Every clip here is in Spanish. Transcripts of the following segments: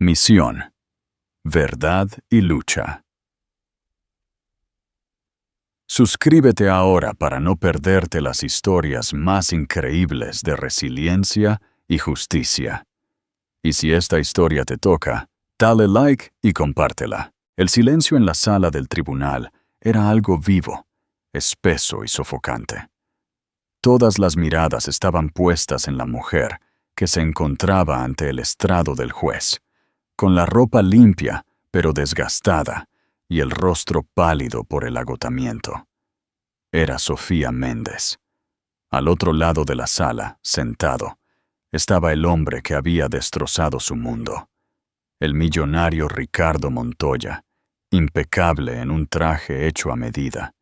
Misión, verdad y lucha. Suscríbete ahora para no perderte las historias más increíbles de resiliencia y justicia. Y si esta historia te toca, dale like y compártela. El silencio en la sala del tribunal era algo vivo, espeso y sofocante. Todas las miradas estaban puestas en la mujer que se encontraba ante el estrado del juez, con la ropa limpia pero desgastada y el rostro pálido por el agotamiento. Era Sofía Méndez. Al otro lado de la sala, sentado, estaba el hombre que había destrozado su mundo, el millonario Ricardo Montoya, impecable en un traje hecho a medida.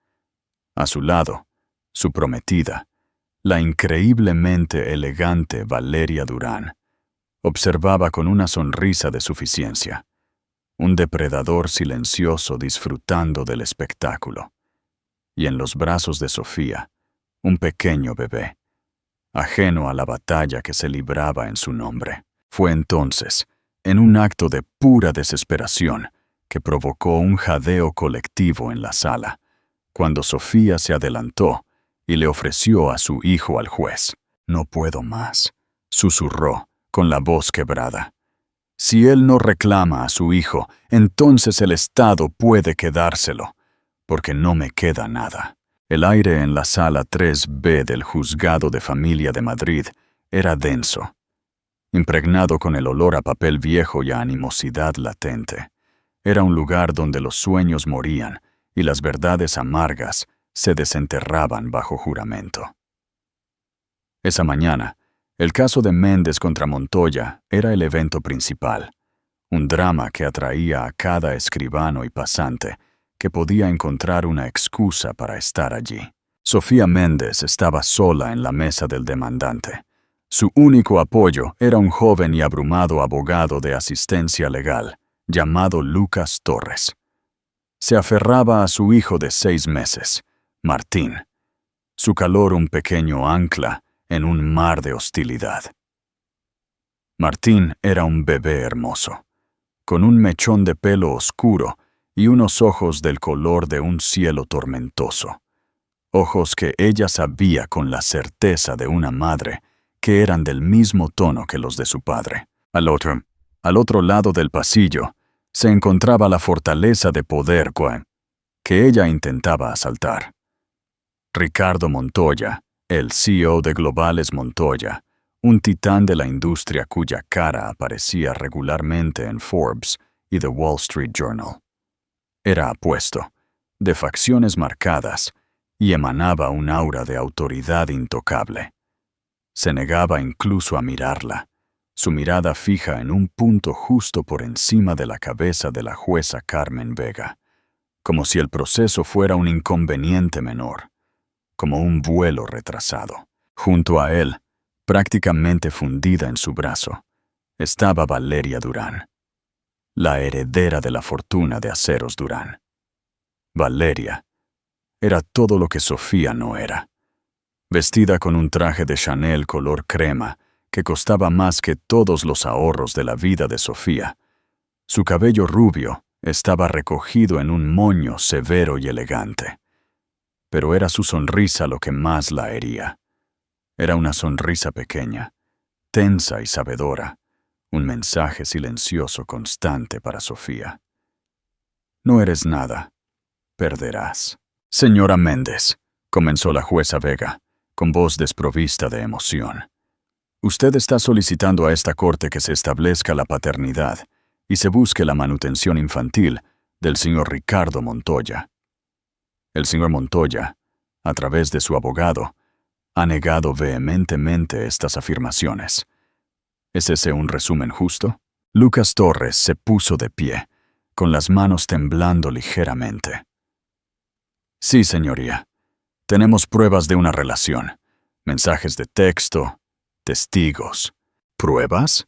A su lado, su prometida, la increíblemente elegante Valeria Durán, observaba con una sonrisa de suficiencia, un depredador silencioso disfrutando del espectáculo. Y en los brazos de Sofía, un pequeño bebé, ajeno a la batalla que se libraba en su nombre. Fue entonces, en un acto de pura desesperación, que provocó un jadeo colectivo en la sala, cuando Sofía se adelantó y le ofreció a su hijo al juez. «No puedo más», susurró, con la voz quebrada. «Si él no reclama a su hijo, entonces el Estado puede quedárselo, porque no me queda nada». El aire en la sala 3B del Juzgado de Familia de Madrid era denso, impregnado con el olor a papel viejo y a animosidad latente. Era un lugar donde los sueños morían y las verdades amargas se desenterraban bajo juramento. Esa mañana, el caso de Méndez contra Montoya era el evento principal, un drama que atraía a cada escribano y pasante que podía encontrar una excusa para estar allí. Sofía Méndez estaba sola en la mesa del demandante. Su único apoyo era un joven y abrumado abogado de asistencia legal, llamado Lucas Torres. Se aferraba a su hijo de 6 meses, Martín, su calor un pequeño ancla en un mar de hostilidad. Martín era un bebé hermoso, con un mechón de pelo oscuro y unos ojos del color de un cielo tormentoso. Ojos que ella sabía con la certeza de una madre que eran del mismo tono que los de su padre. Al otro lado del pasillo, se encontraba la fortaleza de poder que ella intentaba asaltar. Ricardo Montoya, el CEO de Globales Montoya, un titán de la industria cuya cara aparecía regularmente en Forbes y The Wall Street Journal. Era apuesto, de facciones marcadas, y emanaba un aura de autoridad intocable. Se negaba incluso a mirarla, su mirada fija en un punto justo por encima de la cabeza de la jueza Carmen Vega, como si el proceso fuera un inconveniente menor, como un vuelo retrasado. Junto a él, prácticamente fundida en su brazo, estaba Valeria Durán, la heredera de la fortuna de Aceros Durán. Valeria era todo lo que Sofía no era. Vestida con un traje de Chanel color crema que costaba más que todos los ahorros de la vida de Sofía, su cabello rubio estaba recogido en un moño severo y elegante. Pero era su sonrisa lo que más la hería. Era una sonrisa pequeña, tensa y sabedora, un mensaje silencioso constante para Sofía. «No eres nada. Perderás». «Señora Méndez», comenzó la jueza Vega, con voz desprovista de emoción. «Usted está solicitando a esta corte que se establezca la paternidad y se busque la manutención infantil del señor Ricardo Montoya. El señor Montoya, a través de su abogado, ha negado vehementemente estas afirmaciones. ¿Es ese un resumen justo?» Lucas Torres se puso de pie, con las manos temblando ligeramente. «Sí, señoría. Tenemos pruebas de una relación, mensajes de texto, testigos». «¿Pruebas?».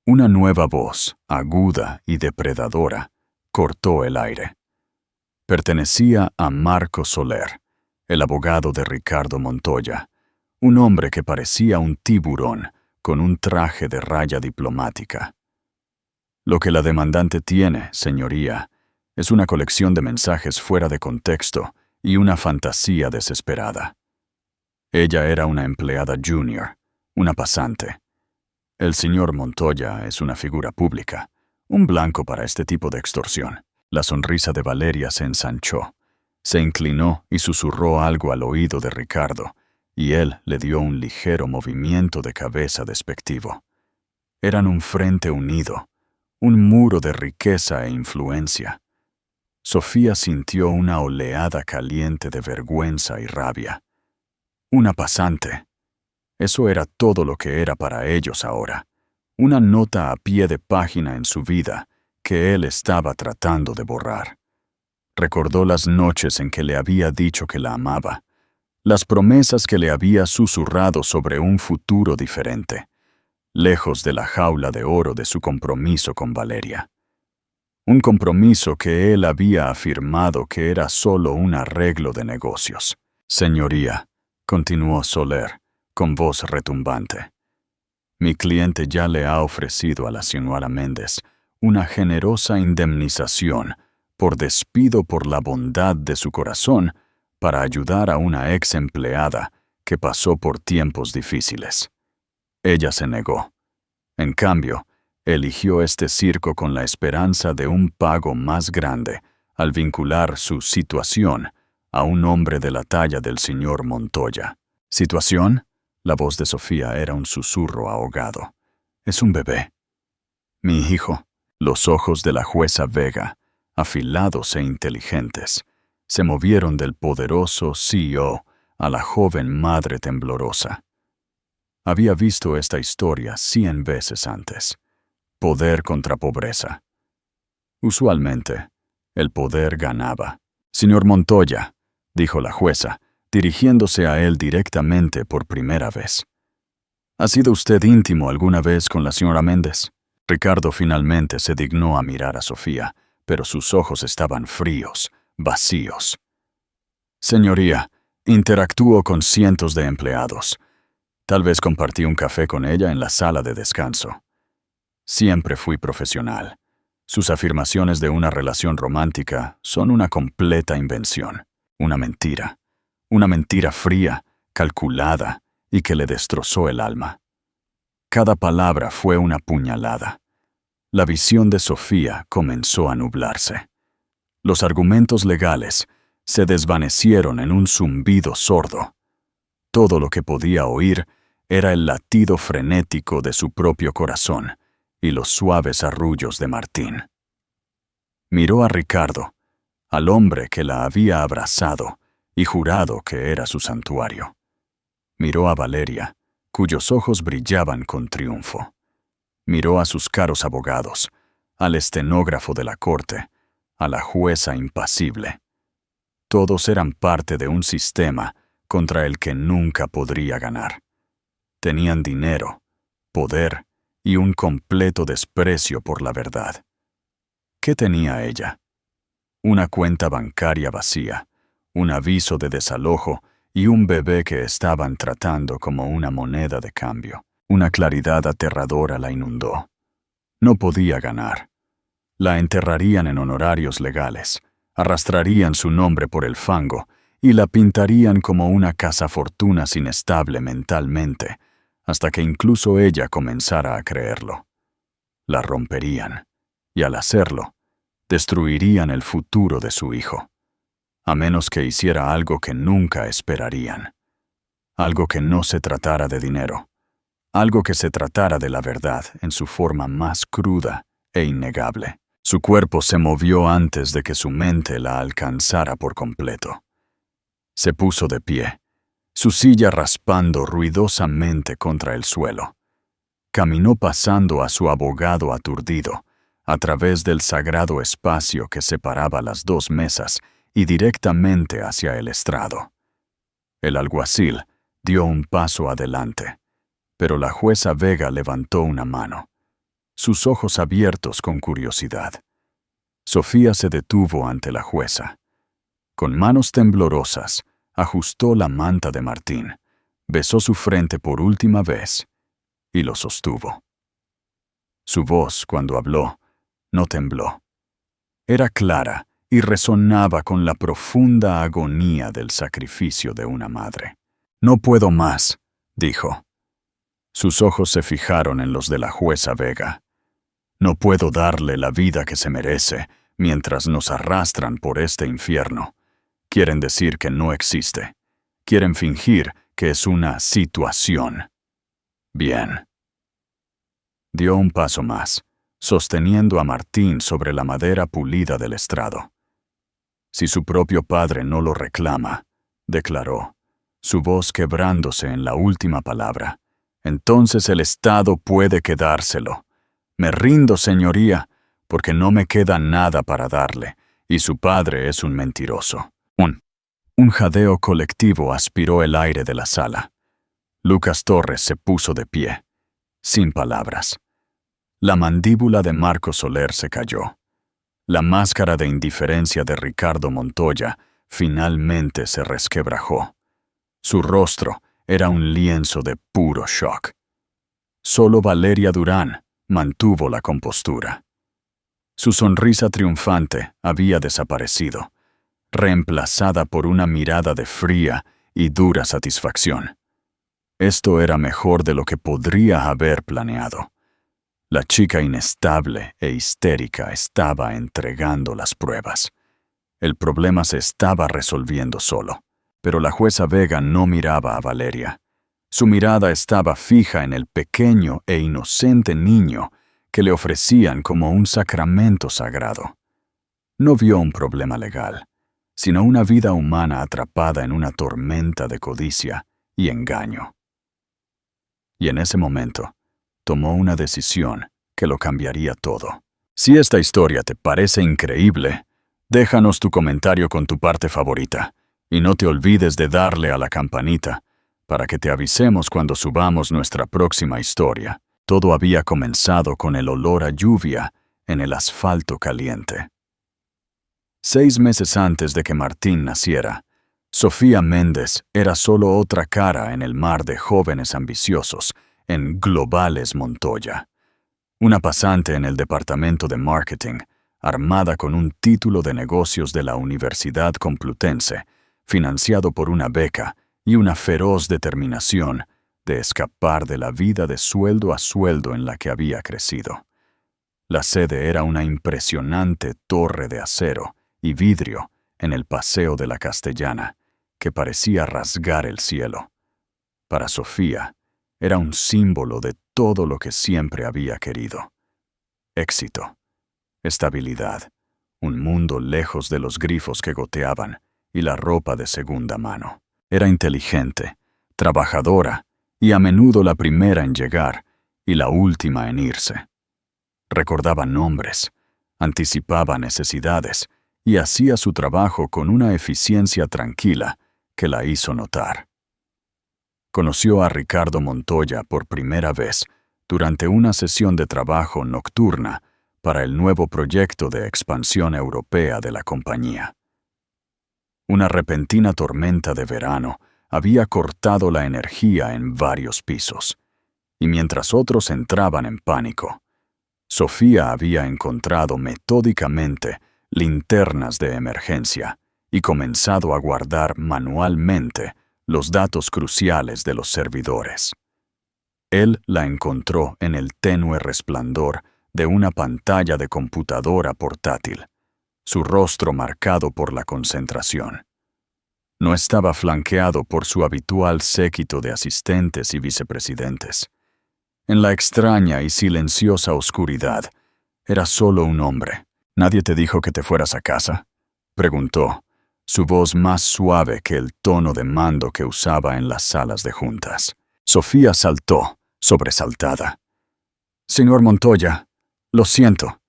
Una nueva voz, aguda y depredadora, cortó el aire. Pertenecía a Marco Soler, el abogado de Ricardo Montoya, un hombre que parecía un tiburón con un traje de raya diplomática. Lo que la demandante tiene, señoría, es una colección de mensajes fuera de contexto y una fantasía desesperada. Ella era una empleada junior, una pasante. El señor Montoya es una figura pública, un blanco para este tipo de extorsión. La sonrisa de Valeria se ensanchó. Se inclinó y susurró algo al oído de Ricardo, y él le dio un ligero movimiento de cabeza despectivo. Eran un frente unido, un muro de riqueza e influencia. Sofía sintió una oleada caliente de vergüenza y rabia. Una pasante. Eso era todo lo que era para ellos ahora. Una nota a pie de página en su vida que él estaba tratando de borrar. Recordó las noches en que le había dicho que la amaba, las promesas que le había susurrado sobre un futuro diferente, lejos de la jaula de oro de su compromiso con Valeria. Un compromiso que él había afirmado que era solo un arreglo de negocios. Señoría, continuó Soler, con voz retumbante. Mi cliente ya le ha ofrecido a la señora Méndez una generosa indemnización por despido por la bondad de su corazón para ayudar a una ex empleada que pasó por tiempos difíciles. Ella se negó. En cambio, eligió este circo con la esperanza de un pago más grande al vincular su situación a un hombre de la talla del señor Montoya. ¿Situación? La voz de Sofía era un susurro ahogado. Es un bebé. Mi hijo. Los ojos de la jueza Vega, afilados e inteligentes, se movieron del poderoso CEO a la joven madre temblorosa. Había visto esta historia 100 veces antes. Poder contra pobreza. Usualmente, el poder ganaba. Señor Montoya, dijo la jueza, dirigiéndose a él directamente por primera vez. ¿Ha sido usted íntimo alguna vez con la señora Méndez? Ricardo finalmente se dignó a mirar a Sofía, pero sus ojos estaban fríos, vacíos. Señoría, interactúo con cientos de empleados. Tal vez compartí un café con ella en la sala de descanso. Siempre fui profesional. Sus afirmaciones de una relación romántica son una completa invención, una mentira fría, calculada y que le destrozó el alma. Cada palabra fue una puñalada. La visión de Sofía comenzó a nublarse. Los argumentos legales se desvanecieron en un zumbido sordo. Todo lo que podía oír era el latido frenético de su propio corazón y los suaves arrullos de Martín. Miró a Ricardo, al hombre que la había abrazado y jurado que era su santuario. Miró a Valeria, cuyos ojos brillaban con triunfo. Miró a sus caros abogados, al estenógrafo de la corte, a la jueza impasible. Todos eran parte de un sistema contra el que nunca podría ganar. Tenían dinero, poder y un completo desprecio por la verdad. ¿Qué tenía ella? Una cuenta bancaria vacía, un aviso de desalojo y un bebé que estaban tratando como una moneda de cambio. Una claridad aterradora la inundó. No podía ganar. La enterrarían en honorarios legales, arrastrarían su nombre por el fango y la pintarían como una cazafortunas inestable mentalmente, hasta que incluso ella comenzara a creerlo. La romperían, y al hacerlo, destruirían el futuro de su hijo, a menos que hiciera algo que nunca esperarían. Algo que no se tratara de dinero. Algo que se tratara de la verdad en su forma más cruda e innegable. Su cuerpo se movió antes de que su mente la alcanzara por completo. Se puso de pie, su silla raspando ruidosamente contra el suelo. Caminó pasando a su abogado aturdido, a través del sagrado espacio que separaba las dos mesas y directamente hacia el estrado. El alguacil dio un paso adelante, pero la jueza Vega levantó una mano, sus ojos abiertos con curiosidad. Sofía se detuvo ante la jueza. Con manos temblorosas, ajustó la manta de Martín, besó su frente por última vez y lo sostuvo. Su voz, cuando habló, No tembló. Era clara y resonaba con la profunda agonía del sacrificio de una madre. «No puedo más», dijo. Sus ojos se fijaron en los de la jueza Vega. «No puedo darle la vida que se merece mientras nos arrastran por este infierno. Quieren decir que no existe. Quieren fingir que es una situación. Bien». Dio un paso más, sosteniendo a Martín sobre la madera pulida del estrado. «Si su propio padre no lo reclama», declaró, su voz quebrándose en la última palabra, «entonces el Estado puede quedárselo. Me rindo, señoría, porque no me queda nada para darle, y su padre es un mentiroso». Un jadeo colectivo aspiró el aire de la sala. Lucas Torres se puso de pie, sin palabras. La mandíbula de Marco Soler se cayó. La máscara de indiferencia de Ricardo Montoya finalmente se resquebrajó. Su rostro era un lienzo de puro shock. Solo Valeria Durán mantuvo la compostura. Su sonrisa triunfante había desaparecido, reemplazada por una mirada de fría y dura satisfacción. Esto era mejor de lo que podría haber planeado. La chica inestable e histérica estaba entregando las pruebas. El problema se estaba resolviendo solo. Pero la jueza Vega no miraba a Valeria. Su mirada estaba fija en el pequeño e inocente niño que le ofrecían como un sacramento sagrado. No vio un problema legal, sino una vida humana atrapada en una tormenta de codicia y engaño. Y en ese momento, tomó una decisión que lo cambiaría todo. Si esta historia te parece increíble, déjanos tu comentario con tu parte favorita. Y no te olvides de darle a la campanita para que te avisemos cuando subamos nuestra próxima historia. Todo había comenzado con el olor a lluvia en el asfalto caliente. 6 meses antes de que Martín naciera, Sofía Méndez era solo otra cara en el mar de jóvenes ambiciosos en Globales Montoya. Una pasante en el departamento de marketing, armada con un título de negocios de la Universidad Complutense, financiado por una beca y una feroz determinación de escapar de la vida de sueldo a sueldo en la que había crecido. La sede era una impresionante torre de acero y vidrio en el Paseo de la Castellana, que parecía rasgar el cielo. Para Sofía, era un símbolo de todo lo que siempre había querido. Éxito, estabilidad, un mundo lejos de los grifos que goteaban, y la ropa de segunda mano. Era inteligente, trabajadora y a menudo la primera en llegar y la última en irse. Recordaba nombres, anticipaba necesidades y hacía su trabajo con una eficiencia tranquila que la hizo notar. Conoció a Ricardo Montoya por primera vez durante una sesión de trabajo nocturna para el nuevo proyecto de expansión europea de la compañía. Una repentina tormenta de verano había cortado la energía en varios pisos, y mientras otros entraban en pánico, Sofía había encontrado metódicamente linternas de emergencia y comenzado a guardar manualmente los datos cruciales de los servidores. Él la encontró en el tenue resplandor de una pantalla de computadora portátil, su rostro marcado por la concentración. No estaba flanqueado por su habitual séquito de asistentes y vicepresidentes. En la extraña y silenciosa oscuridad, era solo un hombre. «¿Nadie te dijo que te fueras a casa?», preguntó, su voz más suave que el tono de mando que usaba en las salas de juntas. Sofía saltó, sobresaltada. «Señor Montoya, lo siento.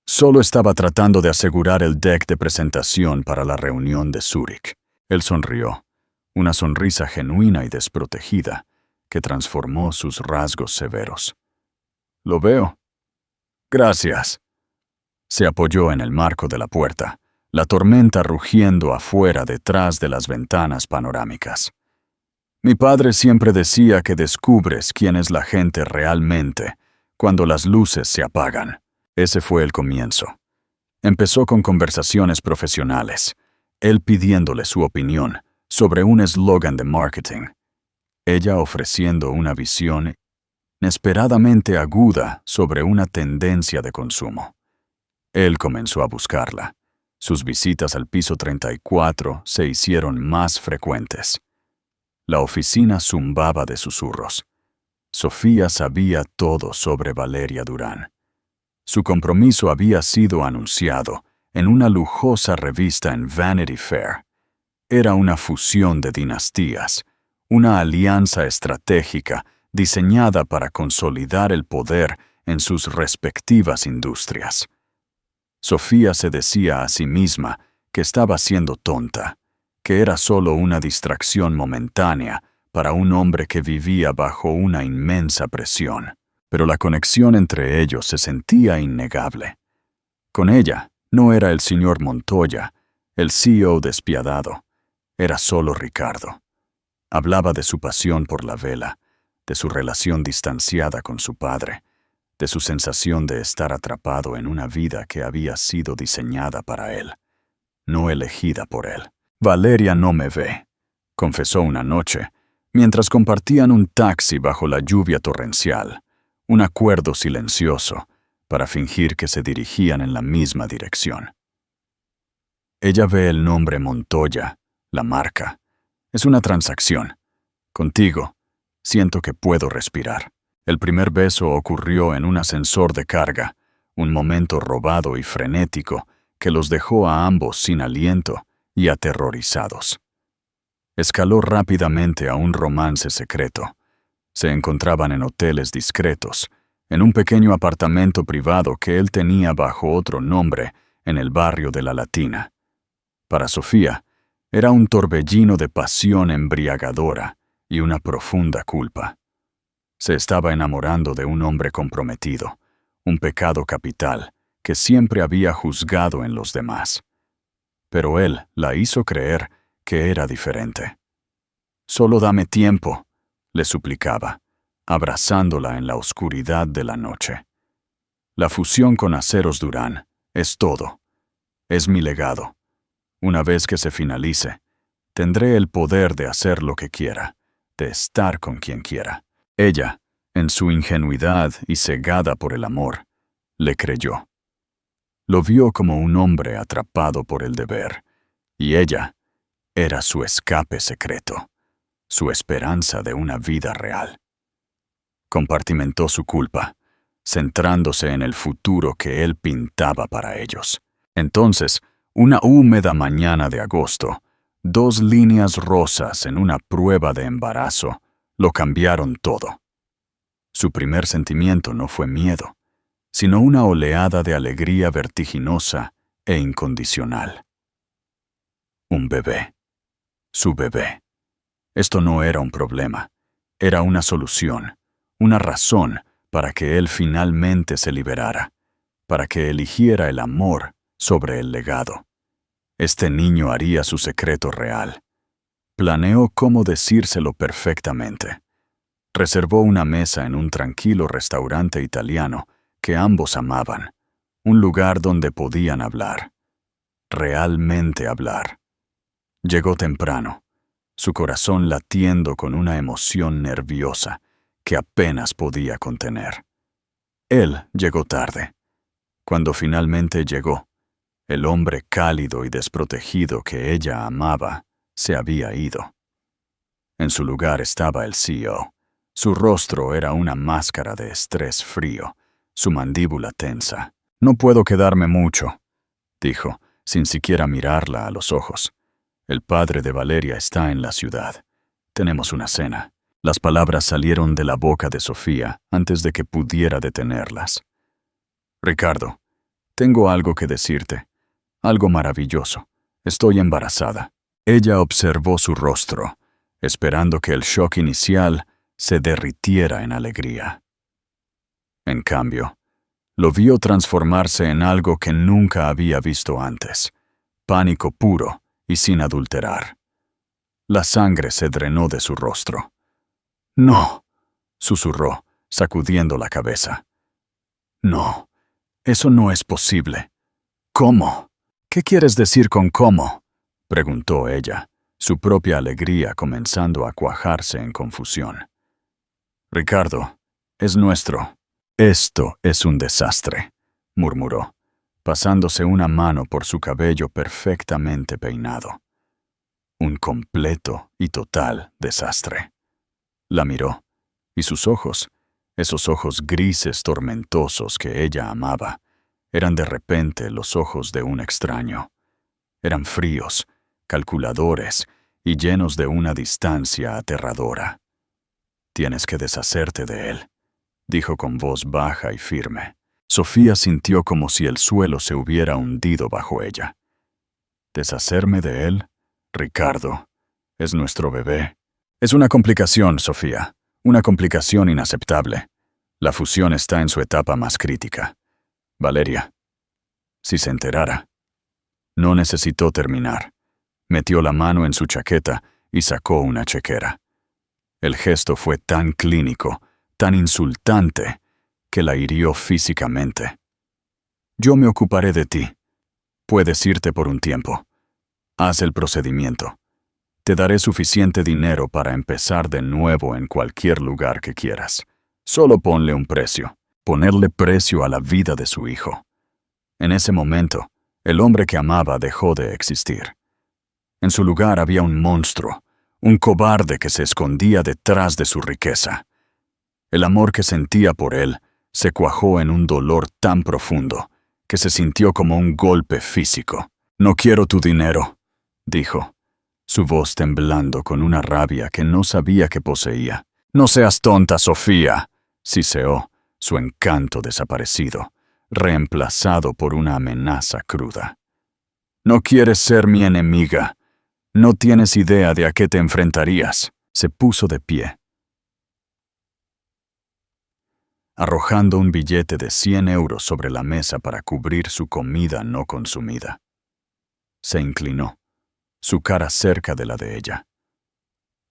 Solo estaba tratando de asegurar el deck de presentación para la reunión de Zúrich». Él sonrió, una sonrisa genuina y desprotegida que transformó sus rasgos severos. «Lo veo». «Gracias». Se apoyó en el marco de la puerta, la tormenta rugiendo afuera detrás de las ventanas panorámicas. «Mi padre siempre decía que descubres quién es la gente realmente cuando las luces se apagan». Ese fue el comienzo. Empezó con conversaciones profesionales, él pidiéndole su opinión sobre un eslogan de marketing, ella ofreciendo una visión inesperadamente aguda sobre una tendencia de consumo. Él comenzó a buscarla. Sus visitas al piso 34 se hicieron más frecuentes. La oficina zumbaba de susurros. Sofía sabía todo sobre Valeria Durán. Su compromiso había sido anunciado en una lujosa revista en Vanity Fair. Era una fusión de dinastías, una alianza estratégica diseñada para consolidar el poder en sus respectivas industrias. Sofía se decía a sí misma que estaba siendo tonta, que era solo una distracción momentánea para un hombre que vivía bajo una inmensa presión. Pero la conexión entre ellos se sentía innegable. Con ella no era el señor Montoya, el CEO despiadado, era solo Ricardo. Hablaba de su pasión por la vela, de su relación distanciada con su padre, de su sensación de estar atrapado en una vida que había sido diseñada para él, no elegida por él. Valeria no me ve, confesó una noche, mientras compartían un taxi bajo la lluvia torrencial, un acuerdo silencioso para fingir que se dirigían en la misma dirección. Ella ve el nombre Montoya, la marca. Es una transacción. Contigo, siento que puedo respirar. El primer beso ocurrió en un ascensor de carga, un momento robado y frenético que los dejó a ambos sin aliento y aterrorizados. Escaló rápidamente a un romance secreto. Se encontraban en hoteles discretos, en un pequeño apartamento privado que él tenía bajo otro nombre en el barrio de La Latina. Para Sofía, era un torbellino de pasión embriagadora y una profunda culpa. Se estaba enamorando de un hombre comprometido, un pecado capital que siempre había juzgado en los demás. Pero él la hizo creer que era diferente. «Solo dame tiempo», le suplicaba, abrazándola en la oscuridad de la noche. «La fusión con Aceros Durán es todo. Es mi legado. Una vez que se finalice, tendré el poder de hacer lo que quiera, de estar con quien quiera». Ella, en su ingenuidad y cegada por el amor, le creyó. Lo vio como un hombre atrapado por el deber, y ella era su escape secreto, su esperanza de una vida real. Compartimentó su culpa, centrándose en el futuro que él pintaba para ellos. Entonces, una húmeda mañana de agosto, 2 líneas rosas en una prueba de embarazo lo cambiaron todo. Su primer sentimiento no fue miedo, sino una oleada de alegría vertiginosa e incondicional. Un bebé. Su bebé. Esto no era un problema, era una solución, una razón para que él finalmente se liberara, para que eligiera el amor sobre el legado. Este niño haría su secreto real. Planeó cómo decírselo perfectamente. Reservó una mesa en un tranquilo restaurante italiano que ambos amaban, un lugar donde podían hablar. Realmente hablar. Llegó temprano, su corazón latiendo con una emoción nerviosa que apenas podía contener. Él llegó tarde. Cuando finalmente llegó, el hombre cálido y desprotegido que ella amaba se había ido. En su lugar estaba el CEO. Su rostro era una máscara de estrés frío, su mandíbula tensa. «No puedo quedarme mucho», dijo, sin siquiera mirarla a los ojos. «El padre de Valeria está en la ciudad. Tenemos una cena». Las palabras salieron de la boca de Sofía antes de que pudiera detenerlas. «Ricardo, tengo algo que decirte. Algo maravilloso. Estoy embarazada». Ella observó su rostro, esperando que el shock inicial se derritiera en alegría. En cambio, lo vio transformarse en algo que nunca había visto antes: pánico puro y sin adulterar. La sangre se drenó de su rostro. «No», susurró, sacudiendo la cabeza. «No, Eso no es posible. ¿Cómo? ¿Qué quieres decir con cómo? Preguntó ella, su propia alegría comenzando a cuajarse en confusión. Ricardo, es nuestro. Esto es un desastre, murmuró, pasándose una mano por su cabello perfectamente peinado. Un completo y total desastre. La miró, y sus ojos, esos ojos grises tormentosos que ella amaba, eran de repente los ojos de un extraño. Eran fríos, calculadores y llenos de una distancia aterradora. Tienes que deshacerte de él, dijo con voz baja y firme. Sofía sintió como si el suelo se hubiera hundido bajo ella. ¿Deshacerme de él? Ricardo, es nuestro bebé. Es una complicación, Sofía, una complicación inaceptable. La fusión está en su etapa más crítica. Valeria, si se enterara. No necesitó terminar. Metió la mano en su chaqueta y sacó una chequera. El gesto fue tan clínico, tan insultante, que la hirió físicamente. Yo me ocuparé de ti. Puedes irte por un tiempo. Haz el procedimiento. Te daré suficiente dinero para empezar de nuevo en cualquier lugar que quieras. Solo ponle un precio. Ponerle precio a la vida de su hijo. En ese momento, el hombre que amaba dejó de existir. En su lugar había un monstruo, un cobarde que se escondía detrás de su riqueza. El amor que sentía por él se cuajó en un dolor tan profundo que se sintió como un golpe físico. «No quiero tu dinero», dijo, su voz temblando con una rabia que no sabía que poseía. «No seas tonta, Sofía», siseó, su encanto desaparecido, reemplazado por una amenaza cruda. «No quieres ser mi enemiga. No tienes idea de a qué te enfrentarías». Se puso de pie, arrojando un billete de 100 euros sobre la mesa para cubrir su comida no consumida. Se inclinó, su cara cerca de la de ella.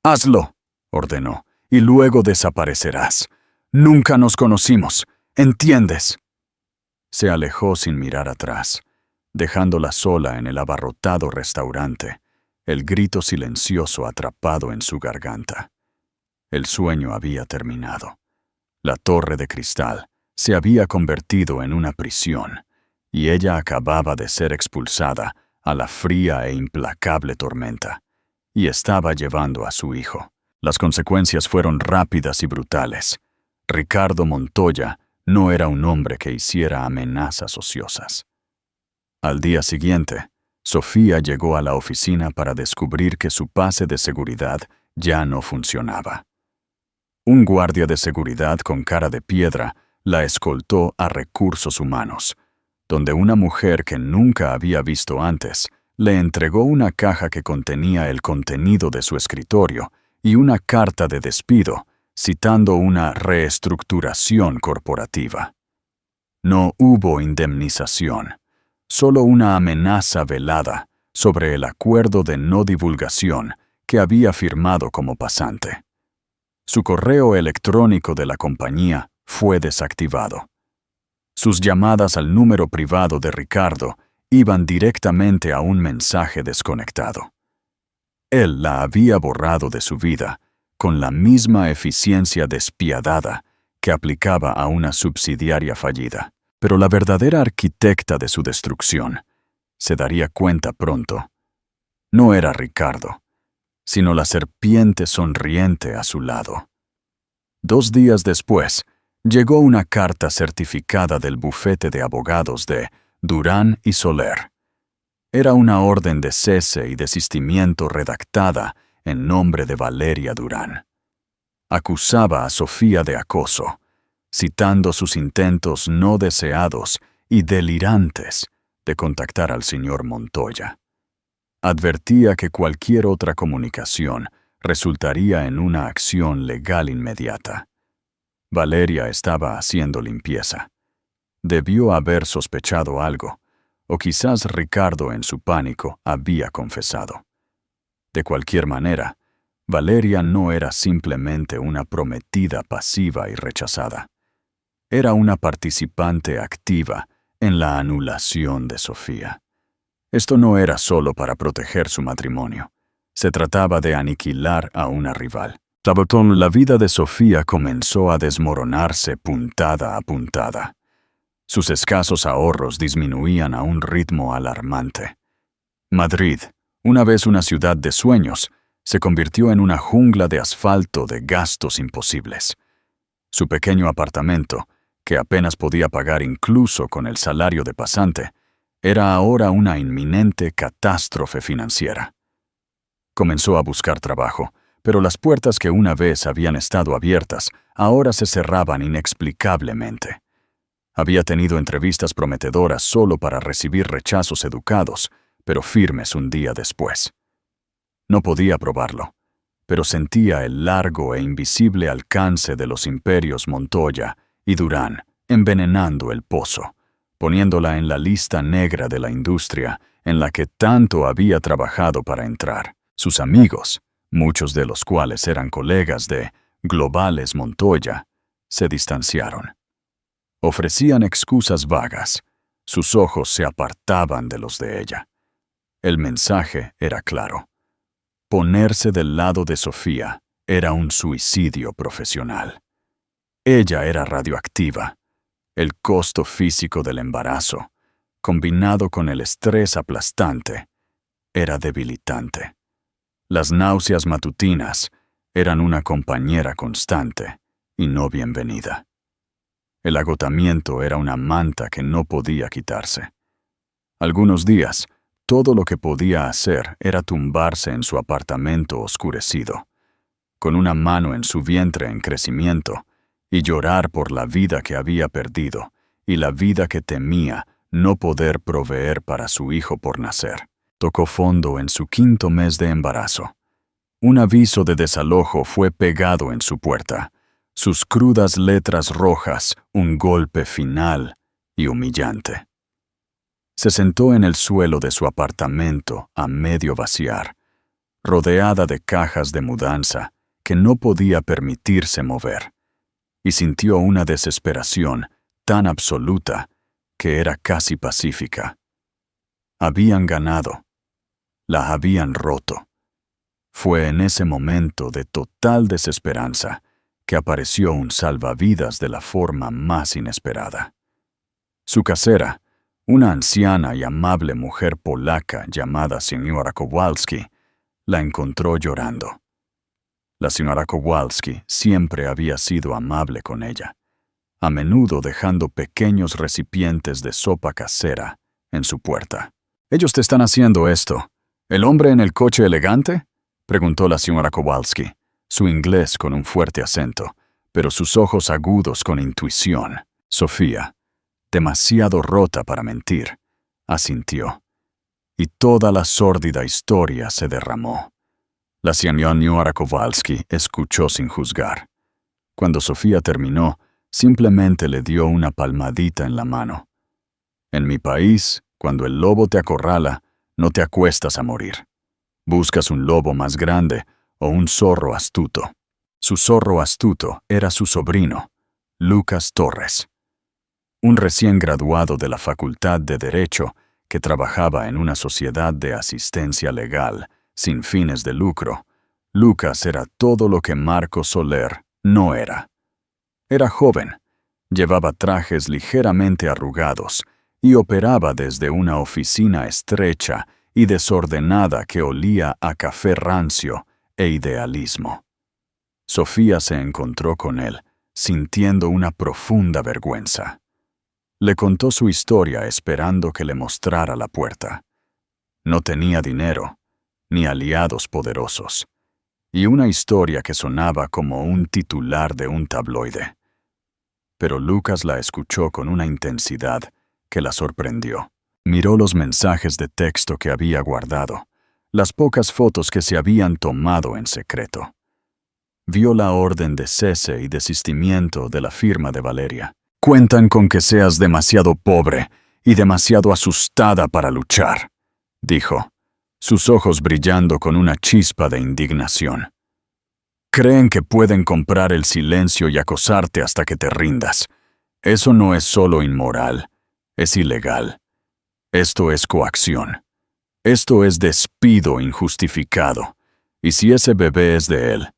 «Hazlo», ordenó, «y luego desaparecerás. Nunca nos conocimos, ¿entiendes?» Se alejó sin mirar atrás, dejándola sola en el abarrotado restaurante, el grito silencioso atrapado en su garganta. El sueño había terminado. La torre de cristal se había convertido en una prisión, y ella acababa de ser expulsada a la fría e implacable tormenta, y estaba llevando a su hijo. Las consecuencias fueron rápidas y brutales. Ricardo Montoya no era un hombre que hiciera amenazas ociosas. Al día siguiente, Sofía llegó a la oficina para descubrir que su pase de seguridad ya no funcionaba. Un guardia de seguridad con cara de piedra la escoltó a Recursos Humanos, donde una mujer que nunca había visto antes le entregó una caja que contenía el contenido de su escritorio y una carta de despido, citando una reestructuración corporativa. No hubo indemnización, solo una amenaza velada sobre el acuerdo de no divulgación que había firmado como pasante. Su correo electrónico de la compañía fue desactivado. Sus llamadas al número privado de Ricardo iban directamente a un mensaje desconectado. Él la había borrado de su vida con la misma eficiencia despiadada que aplicaba a una subsidiaria fallida. Pero la verdadera arquitecta de su destrucción se daría cuenta pronto. No era Ricardo, sino la serpiente sonriente a su lado. 2 días después, llegó una carta certificada del bufete de abogados de Durán y Soler. Era una orden de cese y desistimiento redactada en nombre de Valeria Durán. Acusaba a Sofía de acoso, citando sus intentos no deseados y delirantes de contactar al señor Montoya. Advertía que cualquier otra comunicación resultaría en una acción legal inmediata. Valeria estaba haciendo limpieza. Debió haber sospechado algo, o quizás Ricardo en su pánico había confesado. De cualquier manera, Valeria no era simplemente una prometida pasiva y rechazada. Era una participante activa en la anulación de Sofía. Esto no era solo para proteger su matrimonio. Se trataba de aniquilar a una rival. La vida de Sofía comenzó a desmoronarse puntada a puntada. Sus escasos ahorros disminuían a un ritmo alarmante. Madrid, una vez una ciudad de sueños, se convirtió en una jungla de asfalto de gastos imposibles. Su pequeño apartamento, que apenas podía pagar incluso con el salario de pasante, era ahora una inminente catástrofe financiera. Comenzó a buscar trabajo, pero las puertas que una vez habían estado abiertas ahora se cerraban inexplicablemente. Había tenido entrevistas prometedoras solo para recibir rechazos educados, pero firmes un día después. No podía probarlo, pero sentía el largo e invisible alcance de los imperios Montoya y Durán envenenando el pozo, poniéndola en la lista negra de la industria en la que tanto había trabajado para entrar. Sus amigos, muchos de los cuales eran colegas de Globales Montoya, se distanciaron. Ofrecían excusas vagas. Sus ojos se apartaban de los de ella. El mensaje era claro. Ponerse del lado de Sofía era un suicidio profesional. Ella era radioactiva. El costo físico del embarazo, combinado con el estrés aplastante, era debilitante. Las náuseas matutinas eran una compañera constante y no bienvenida. El agotamiento era una manta que no podía quitarse. Algunos días, todo lo que podía hacer era tumbarse en su apartamento oscurecido, con una mano en su vientre en crecimiento, y llorar por la vida que había perdido y la vida que temía no poder proveer para su hijo por nacer. Tocó fondo en su 5º mes de embarazo. Un aviso de desalojo fue pegado en su puerta. Sus crudas letras rojas, un golpe final y humillante. Se sentó en el suelo de su apartamento a medio vaciar, rodeada de cajas de mudanza que no podía permitirse mover, y sintió una desesperación tan absoluta que era casi pacífica. Habían ganado. La habían roto. Fue en ese momento de total desesperanza que apareció un salvavidas de la forma más inesperada. Su casera, una anciana y amable mujer polaca llamada señora Kowalski, la encontró llorando. La señora Kowalski siempre había sido amable con ella, a menudo dejando pequeños recipientes de sopa casera en su puerta. «¿Ellos te están haciendo esto? ¿El hombre en el coche elegante?», preguntó la señora Kowalski, su inglés con un fuerte acento, pero sus ojos agudos con intuición. Sofía, demasiado rota para mentir, asintió, y toda la sórdida historia se derramó. La señora Kowalski escuchó sin juzgar. Cuando Sofía terminó, simplemente le dio una palmadita en la mano. «En mi país, cuando el lobo te acorrala, no te acuestas a morir. Buscas un lobo más grande o un zorro astuto». Su zorro astuto era su sobrino, Lucas Torres. Un recién graduado de la Facultad de Derecho que trabajaba en una sociedad de asistencia legal sin fines de lucro, Lucas era todo lo que Marco Soler no era. Era joven, llevaba trajes ligeramente arrugados y operaba desde una oficina estrecha y desordenada que olía a café rancio e idealismo. Sofía se encontró con él, sintiendo una profunda vergüenza. Le contó su historia esperando que le mostrara la puerta. No tenía dinero, ni aliados poderosos, y una historia que sonaba como un titular de un tabloide. Pero Lucas la escuchó con una intensidad que la sorprendió. Miró los mensajes de texto que había guardado, las pocas fotos que se habían tomado en secreto. Vio la orden de cese y desistimiento de la firma de Valeria. «Cuentan con que seas demasiado pobre y demasiado asustada para luchar», dijo, sus ojos brillando con una chispa de indignación. «Creen que pueden comprar el silencio y acosarte hasta que te rindas. Eso no es solo inmoral, Es ilegal. Esto es coacción. Esto es despido injustificado. Y si ese bebé es de él,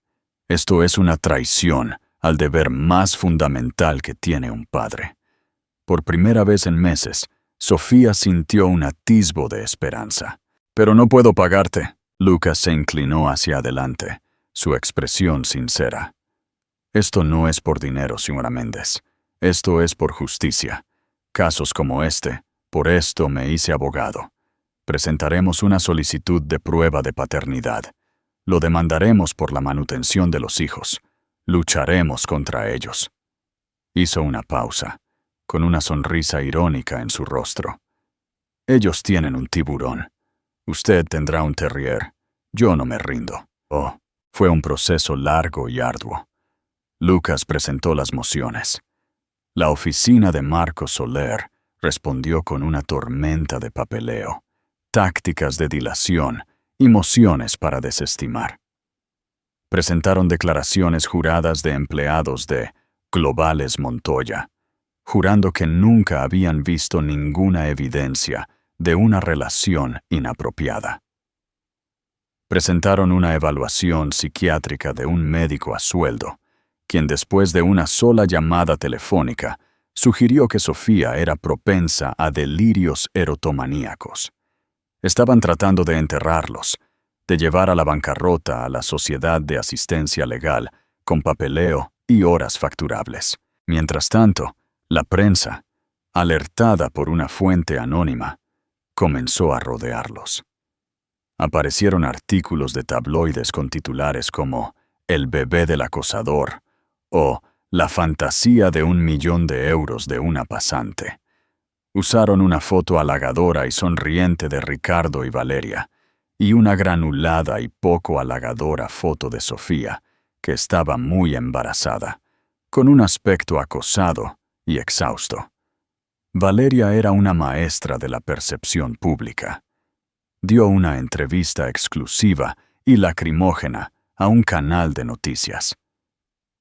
esto es una traición al deber más fundamental que tiene un padre. Por primera vez en meses, Sofía sintió un atisbo de esperanza. Pero no puedo pagarte. Lucas se inclinó hacia adelante, su expresión sincera. Esto no es por dinero, señora Méndez. Esto es por justicia. Casos como este, por esto me hice abogado. Presentaremos una solicitud de prueba de paternidad. Lo demandaremos por la manutención de los hijos. Lucharemos contra ellos. Hizo una pausa, con una sonrisa irónica en su rostro. Ellos tienen un tiburón. Usted tendrá un terrier. Yo no me rindo. Oh, fue un proceso largo y arduo. Lucas presentó las mociones. La oficina de Marcos Soler respondió con una tormenta de papeleo, tácticas de dilación y mociones para desestimar. Presentaron declaraciones juradas de empleados de Globales Montoya, jurando que nunca habían visto ninguna evidencia de una relación inapropiada. Presentaron una evaluación psiquiátrica de un médico a sueldo, quien después de una sola llamada telefónica sugirió que Sofía era propensa a delirios erotomaníacos. Estaban tratando de enterrarlos, de llevar a la bancarrota a la Sociedad de Asistencia Legal con papeleo y horas facturables. Mientras tanto, la prensa, alertada por una fuente anónima, comenzó a rodearlos. Aparecieron artículos de tabloides con titulares como «El bebé del acosador» o «La fantasía de €1.000.000 de una pasante». Usaron una foto halagadora y sonriente de Ricardo y Valeria, y una granulada y poco halagadora foto de Sofía, que estaba muy embarazada, con un aspecto acosado y exhausto. Valeria era una maestra de la percepción pública. Dio una entrevista exclusiva y lacrimógena a un canal de noticias.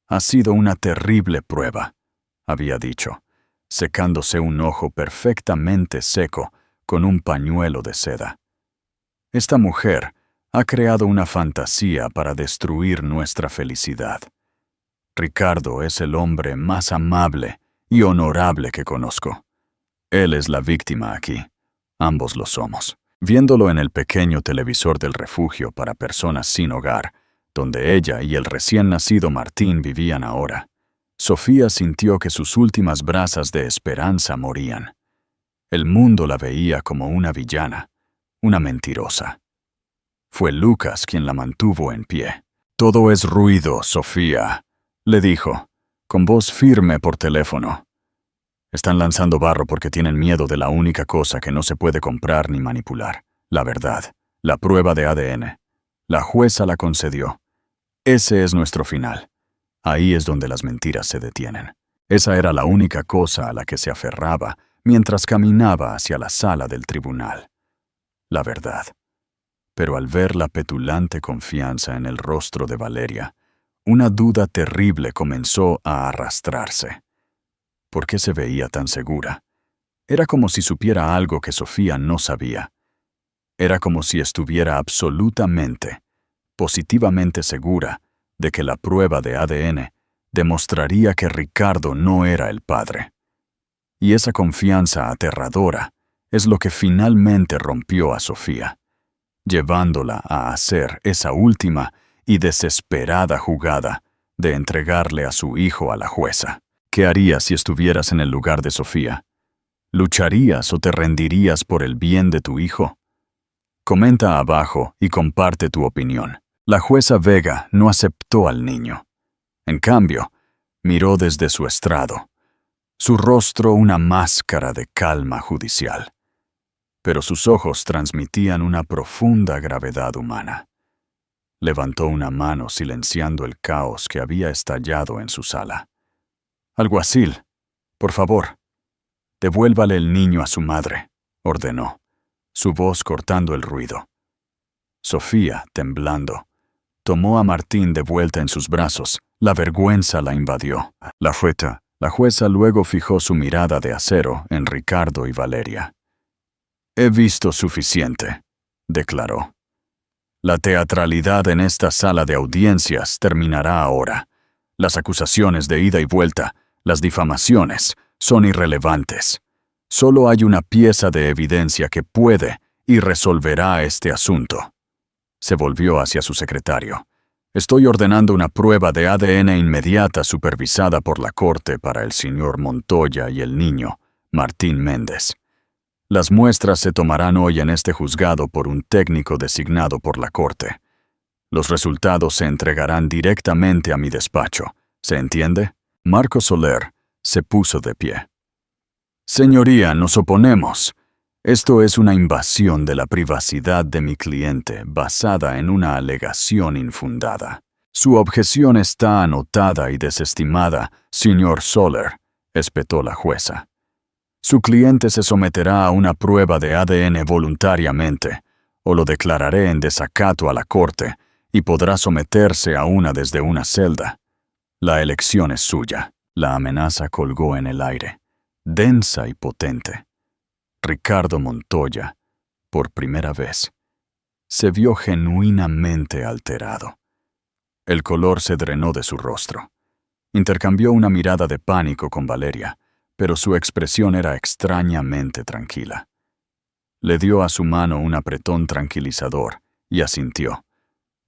«Ha sido una terrible prueba», había dicho, secándose un ojo perfectamente seco con un pañuelo de seda. «Esta mujer ha creado una fantasía para destruir nuestra felicidad. Ricardo es el hombre más amable y honorable que conozco. Él es la víctima aquí. Ambos lo somos». Viéndolo en el pequeño televisor del refugio para personas sin hogar, donde ella y el recién nacido Martín vivían ahora, Sofía sintió que sus últimas brasas de esperanza morían. El mundo la veía como una villana, una mentirosa. Fue Lucas quien la mantuvo en pie. «Todo es ruido, Sofía», le dijo, con voz firme por teléfono. «Están lanzando barro porque tienen miedo de la única cosa que no se puede comprar ni manipular, la verdad, la prueba de ADN. La jueza la concedió. Ese es nuestro final. Ahí es donde las mentiras se detienen». Esa era la única cosa a la que se aferraba mientras caminaba hacia la sala del tribunal. La verdad. Pero al ver la petulante confianza en el rostro de Valeria, una duda terrible comenzó a arrastrarse. ¿Por qué se veía tan segura? Era como si supiera algo que Sofía no sabía. Era como si estuviera absolutamente, positivamente segura de que la prueba de ADN demostraría que Ricardo no era el padre. Y esa confianza aterradora es lo que finalmente rompió a Sofía, llevándola a hacer esa última y desesperada jugada de entregarle a su hijo a la jueza. ¿Qué harías si estuvieras en el lugar de Sofía? ¿Lucharías o te rendirías por el bien de tu hijo? Comenta abajo y comparte tu opinión. La jueza Vega no aceptó al niño. En cambio, miró desde su estrado, su rostro una máscara de calma judicial. Pero sus ojos transmitían una profunda gravedad humana. Levantó una mano silenciando el caos que había estallado en su sala. «Alguacil, por favor, devuélvale el niño a su madre», ordenó, su voz cortando el ruido. Sofía, temblando, tomó a Martín de vuelta en sus brazos. La vergüenza la invadió. La jueza luego fijó su mirada de acero en Ricardo y Valeria. «He visto suficiente», declaró. «La teatralidad en esta sala de audiencias terminará ahora. Las acusaciones de ida y vuelta, las difamaciones, son irrelevantes. Solo hay una pieza de evidencia que puede y resolverá este asunto». Se volvió hacia su secretario. «Estoy ordenando una prueba de ADN inmediata supervisada por la Corte para el señor Montoya y el niño, Martín Méndez. Las muestras se tomarán hoy en este juzgado por un técnico designado por la Corte. Los resultados se entregarán directamente a mi despacho. ¿Se entiende?» Marco Soler se puso de pie. «Señoría, nos oponemos. Esto es una invasión de la privacidad de mi cliente basada en una alegación infundada. Su objeción está anotada y desestimada, señor Soler», espetó la jueza. «Su cliente se someterá a una prueba de ADN voluntariamente, o lo declararé en desacato a la Corte y podrá someterse a una desde una celda. La elección es suya». La amenaza colgó en el aire, densa y potente. Ricardo Montoya, por primera vez, se vio genuinamente alterado. El color se drenó de su rostro. Intercambió una mirada de pánico con Valeria, pero su expresión era extrañamente tranquila. Le dio a su mano un apretón tranquilizador y asintió,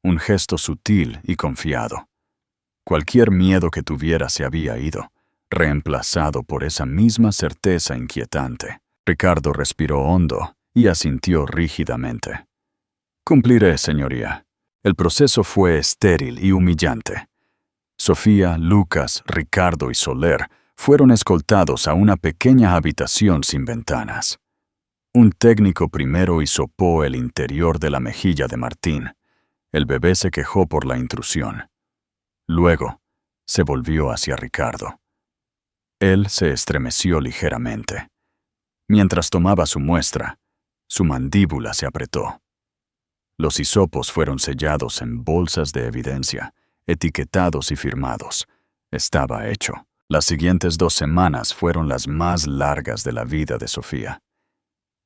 un gesto sutil y confiado. Cualquier miedo que tuviera se había ido, reemplazado por esa misma certeza inquietante. Ricardo respiró hondo y asintió rígidamente. «Cumpliré, señoría». El proceso fue estéril y humillante. Sofía, Lucas, Ricardo y Soler fueron escoltados a una pequeña habitación sin ventanas. Un técnico primero hisopó el interior de la mejilla de Martín. El bebé se quejó por la intrusión. Luego, se volvió hacia Ricardo. Él se estremeció ligeramente. Mientras tomaba su muestra, su mandíbula se apretó. Los hisopos fueron sellados en bolsas de evidencia, etiquetados y firmados. Estaba hecho. Las siguientes 2 semanas fueron las más largas de la vida de Sofía.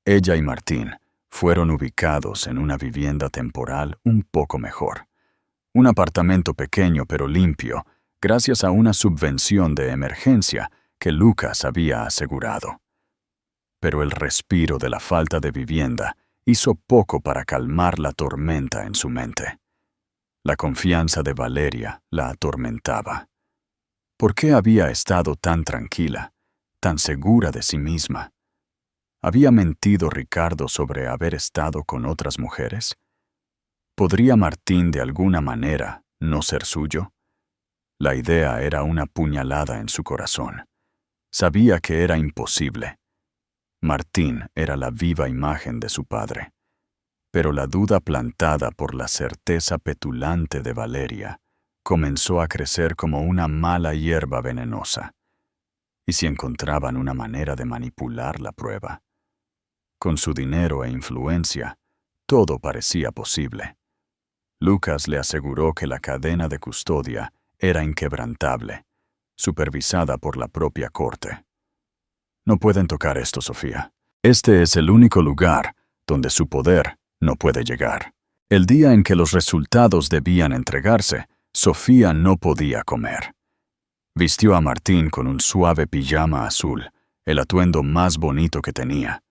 Ella y Martín fueron ubicados en una vivienda temporal un poco mejor. Un apartamento pequeño pero limpio, gracias a una subvención de emergencia que Lucas había asegurado. Pero el respiro de la falta de vivienda hizo poco para calmar la tormenta en su mente. La confianza de Valeria la atormentaba. ¿Por qué había estado tan tranquila, tan segura de sí misma? ¿Había mentido Ricardo sobre haber estado con otras mujeres? ¿Podría Martín de alguna manera no ser suyo? La idea era una puñalada en su corazón. Sabía que era imposible. Martín era la viva imagen de su padre. Pero la duda plantada por la certeza petulante de Valeria comenzó a crecer como una mala hierba venenosa. ¿Y si encontraban una manera de manipular la prueba? Con su dinero e influencia, todo parecía posible. Lucas le aseguró que la cadena de custodia era inquebrantable, supervisada por la propia Corte. «No pueden tocar esto, Sofía. Este es el único lugar donde su poder no puede llegar». El día en que los resultados debían entregarse, Sofía no podía comer. Vistió a Martín con un suave pijama azul, el atuendo más bonito que tenía.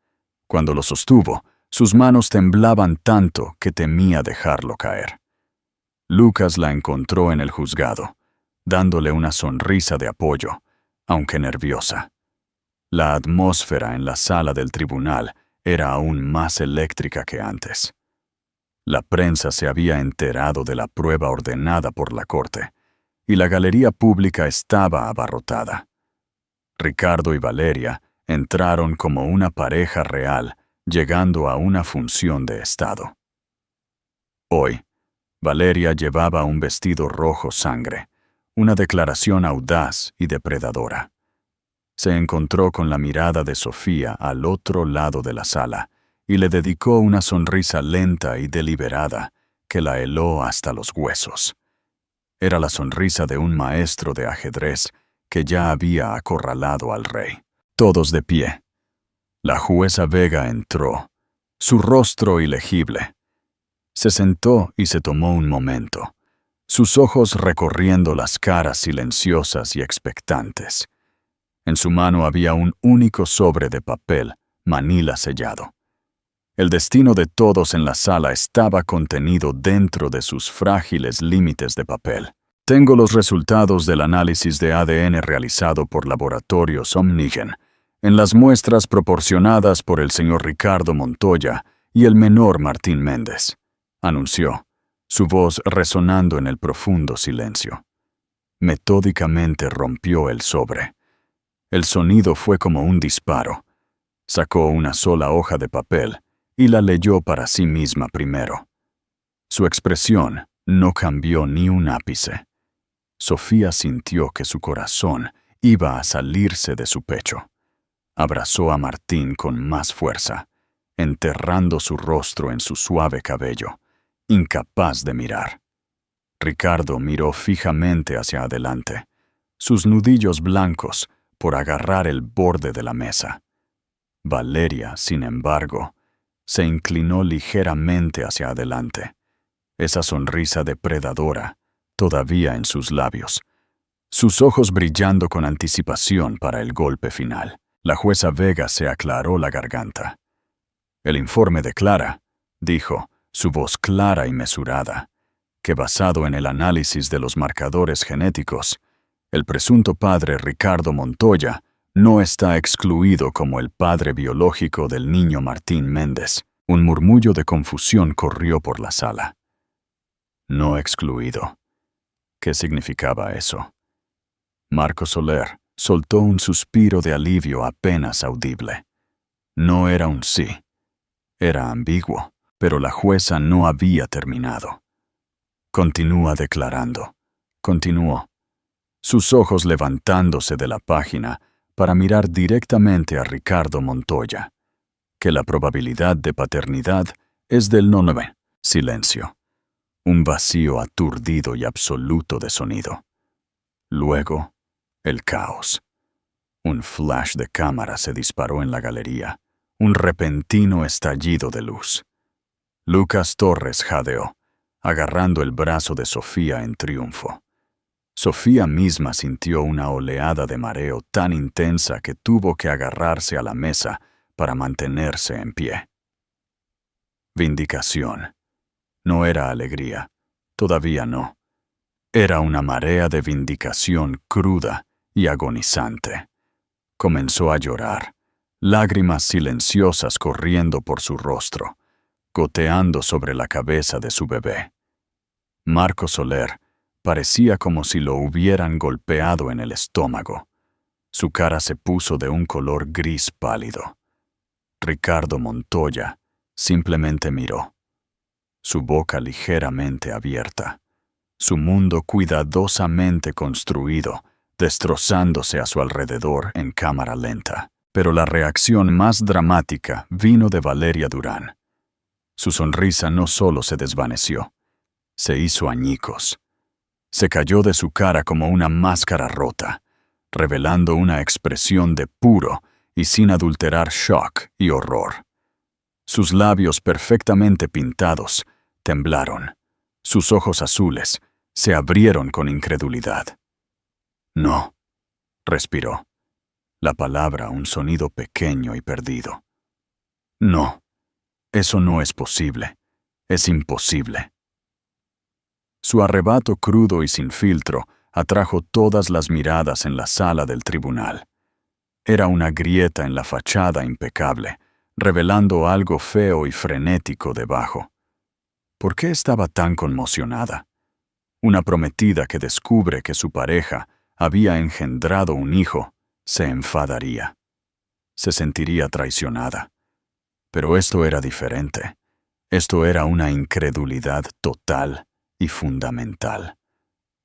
Cuando lo sostuvo, sus manos temblaban tanto que temía dejarlo caer. Lucas la encontró en el juzgado, dándole una sonrisa de apoyo, aunque nerviosa. La atmósfera en la sala del tribunal era aún más eléctrica que antes. La prensa se había enterado de la prueba ordenada por la Corte, y la galería pública estaba abarrotada. Ricardo y Valeria entraron como una pareja real, llegando a una función de Estado. Hoy, Valeria llevaba un vestido rojo sangre, una declaración audaz y depredadora. Se encontró con la mirada de Sofía al otro lado de la sala y le dedicó una sonrisa lenta y deliberada que la heló hasta los huesos. Era la sonrisa de un maestro de ajedrez que ya había acorralado al rey. Todos de pie. La jueza Vega entró, su rostro ilegible. Se sentó y se tomó un momento, sus ojos recorriendo las caras silenciosas y expectantes. En su mano había un único sobre de papel, manila sellado. El destino de todos en la sala estaba contenido dentro de sus frágiles límites de papel. Tengo los resultados del análisis de ADN realizado por Laboratorios Omnigen en las muestras proporcionadas por el señor Ricardo Montoya y el menor Martín Méndez, anunció, su voz resonando en el profundo silencio. Metódicamente rompió el sobre. El sonido fue como un disparo. Sacó una sola hoja de papel y la leyó para sí misma primero. Su expresión no cambió ni un ápice. Sofía sintió que su corazón iba a salirse de su pecho. Abrazó a Martín con más fuerza, enterrando su rostro en su suave cabello, incapaz de mirar. Ricardo miró fijamente hacia adelante, sus nudillos blancos por agarrar el borde de la mesa. Valeria, sin embargo, se inclinó ligeramente hacia adelante, esa sonrisa depredadora todavía en sus labios, sus ojos brillando con anticipación para el golpe final. La jueza Vega se aclaró la garganta. El informe declara, dijo, su voz clara y mesurada, que basado en el análisis de los marcadores genéticos, el presunto padre Ricardo Montoya no está excluido como el padre biológico del niño Martín Méndez. Un murmullo de confusión corrió por la sala. No excluido. ¿Qué significaba eso? Marco Soler soltó un suspiro de alivio apenas audible. No era un sí. Era ambiguo, pero la jueza no había terminado. Continúa declarando. Continuó, sus ojos levantándose de la página para mirar directamente a Ricardo Montoya, que la probabilidad de paternidad es del 9. Silencio. Un vacío aturdido y absoluto de sonido. Luego, el caos. Un flash de cámara se disparó en la galería, un repentino estallido de luz. Lucas Torres jadeó, agarrando el brazo de Sofía en triunfo. Sofía misma sintió una oleada de mareo tan intensa que tuvo que agarrarse a la mesa para mantenerse en pie. Vindicación. No era alegría, todavía no. Era una marea de vindicación cruda y agonizante. Comenzó a llorar, lágrimas silenciosas corriendo por su rostro, goteando sobre la cabeza de su bebé. Marco Soler parecía como si lo hubieran golpeado en el estómago. Su cara se puso de un color gris pálido. Ricardo Montoya simplemente miró, su boca ligeramente abierta, su mundo cuidadosamente construido, destrozándose a su alrededor en cámara lenta. Pero la reacción más dramática vino de Valeria Durán. Su sonrisa no solo se desvaneció, se hizo añicos. Se cayó de su cara como una máscara rota, revelando una expresión de puro y sin adulterar shock y horror. Sus labios perfectamente pintados temblaron. Sus ojos azules se abrieron con incredulidad. No, respiró. La palabra un sonido pequeño y perdido. No, eso no es posible. Es imposible. Su arrebato crudo y sin filtro atrajo todas las miradas en la sala del tribunal. Era una grieta en la fachada impecable, revelando algo feo y frenético debajo. ¿Por qué estaba tan conmocionada? Una prometida que descubre que su pareja había engendrado un hijo, se enfadaría. Se sentiría traicionada. Pero esto era diferente. Esto era una incredulidad total y fundamental,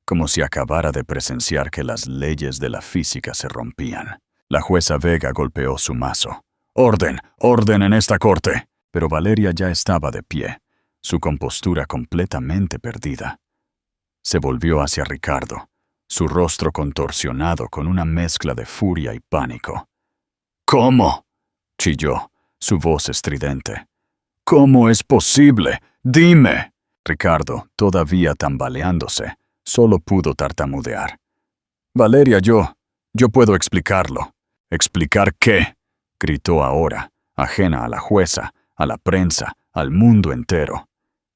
como si acabara de presenciar que las leyes de la física se rompían. La jueza Vega golpeó su mazo. ¡Orden! ¡Orden en esta corte! Pero Valeria ya estaba de pie, su compostura completamente perdida. Se volvió hacia Ricardo, su rostro contorsionado con una mezcla de furia y pánico. «¿Cómo?», chilló, su voz estridente. «¿Cómo es posible? ¡Dime!». Ricardo, todavía tambaleándose, solo pudo tartamudear. «Valeria, yo puedo explicarlo». «¿Explicar qué?», gritó ahora, ajena a la jueza, a la prensa, al mundo entero.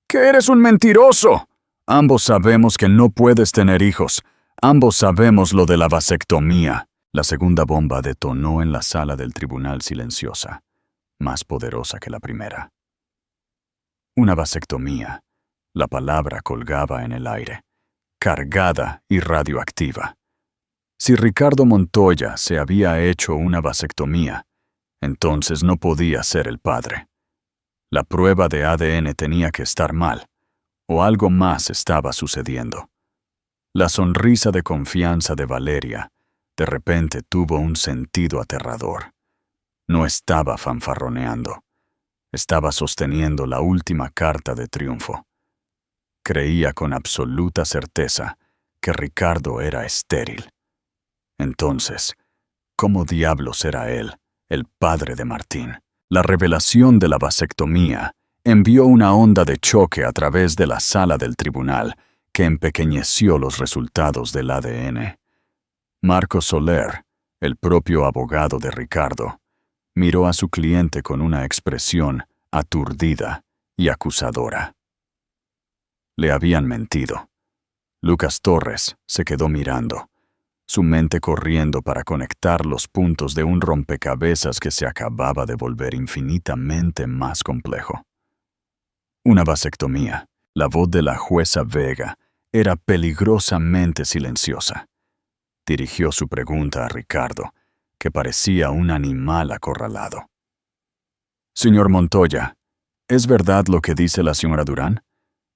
«¡Que eres un mentiroso! Ambos sabemos que no puedes tener hijos. Ambos sabemos lo de la vasectomía». La segunda bomba detonó en la sala del tribunal silenciosa, más poderosa que la primera. Una vasectomía. La palabra colgaba en el aire, cargada y radioactiva. Si Ricardo Montoya se había hecho una vasectomía, entonces no podía ser el padre. La prueba de ADN tenía que estar mal, o algo más estaba sucediendo. La sonrisa de confianza de Valeria de repente tuvo un sentido aterrador. No estaba fanfarroneando. Estaba sosteniendo la última carta de triunfo. Creía con absoluta certeza que Ricardo era estéril. Entonces, ¿cómo diablos era él, el padre de Martín? La revelación de la vasectomía envió una onda de choque a través de la sala del tribunal que empequeñeció los resultados del ADN. Marco Soler, el propio abogado de Ricardo, miró a su cliente con una expresión aturdida y acusadora. Le habían mentido. Lucas Torres se quedó mirando, su mente corriendo para conectar los puntos de un rompecabezas que se acababa de volver infinitamente más complejo. Una vasectomía. La voz de la jueza Vega era peligrosamente silenciosa. Dirigió su pregunta a Ricardo, que parecía un animal acorralado. «Señor Montoya, ¿es verdad lo que dice la señora Durán?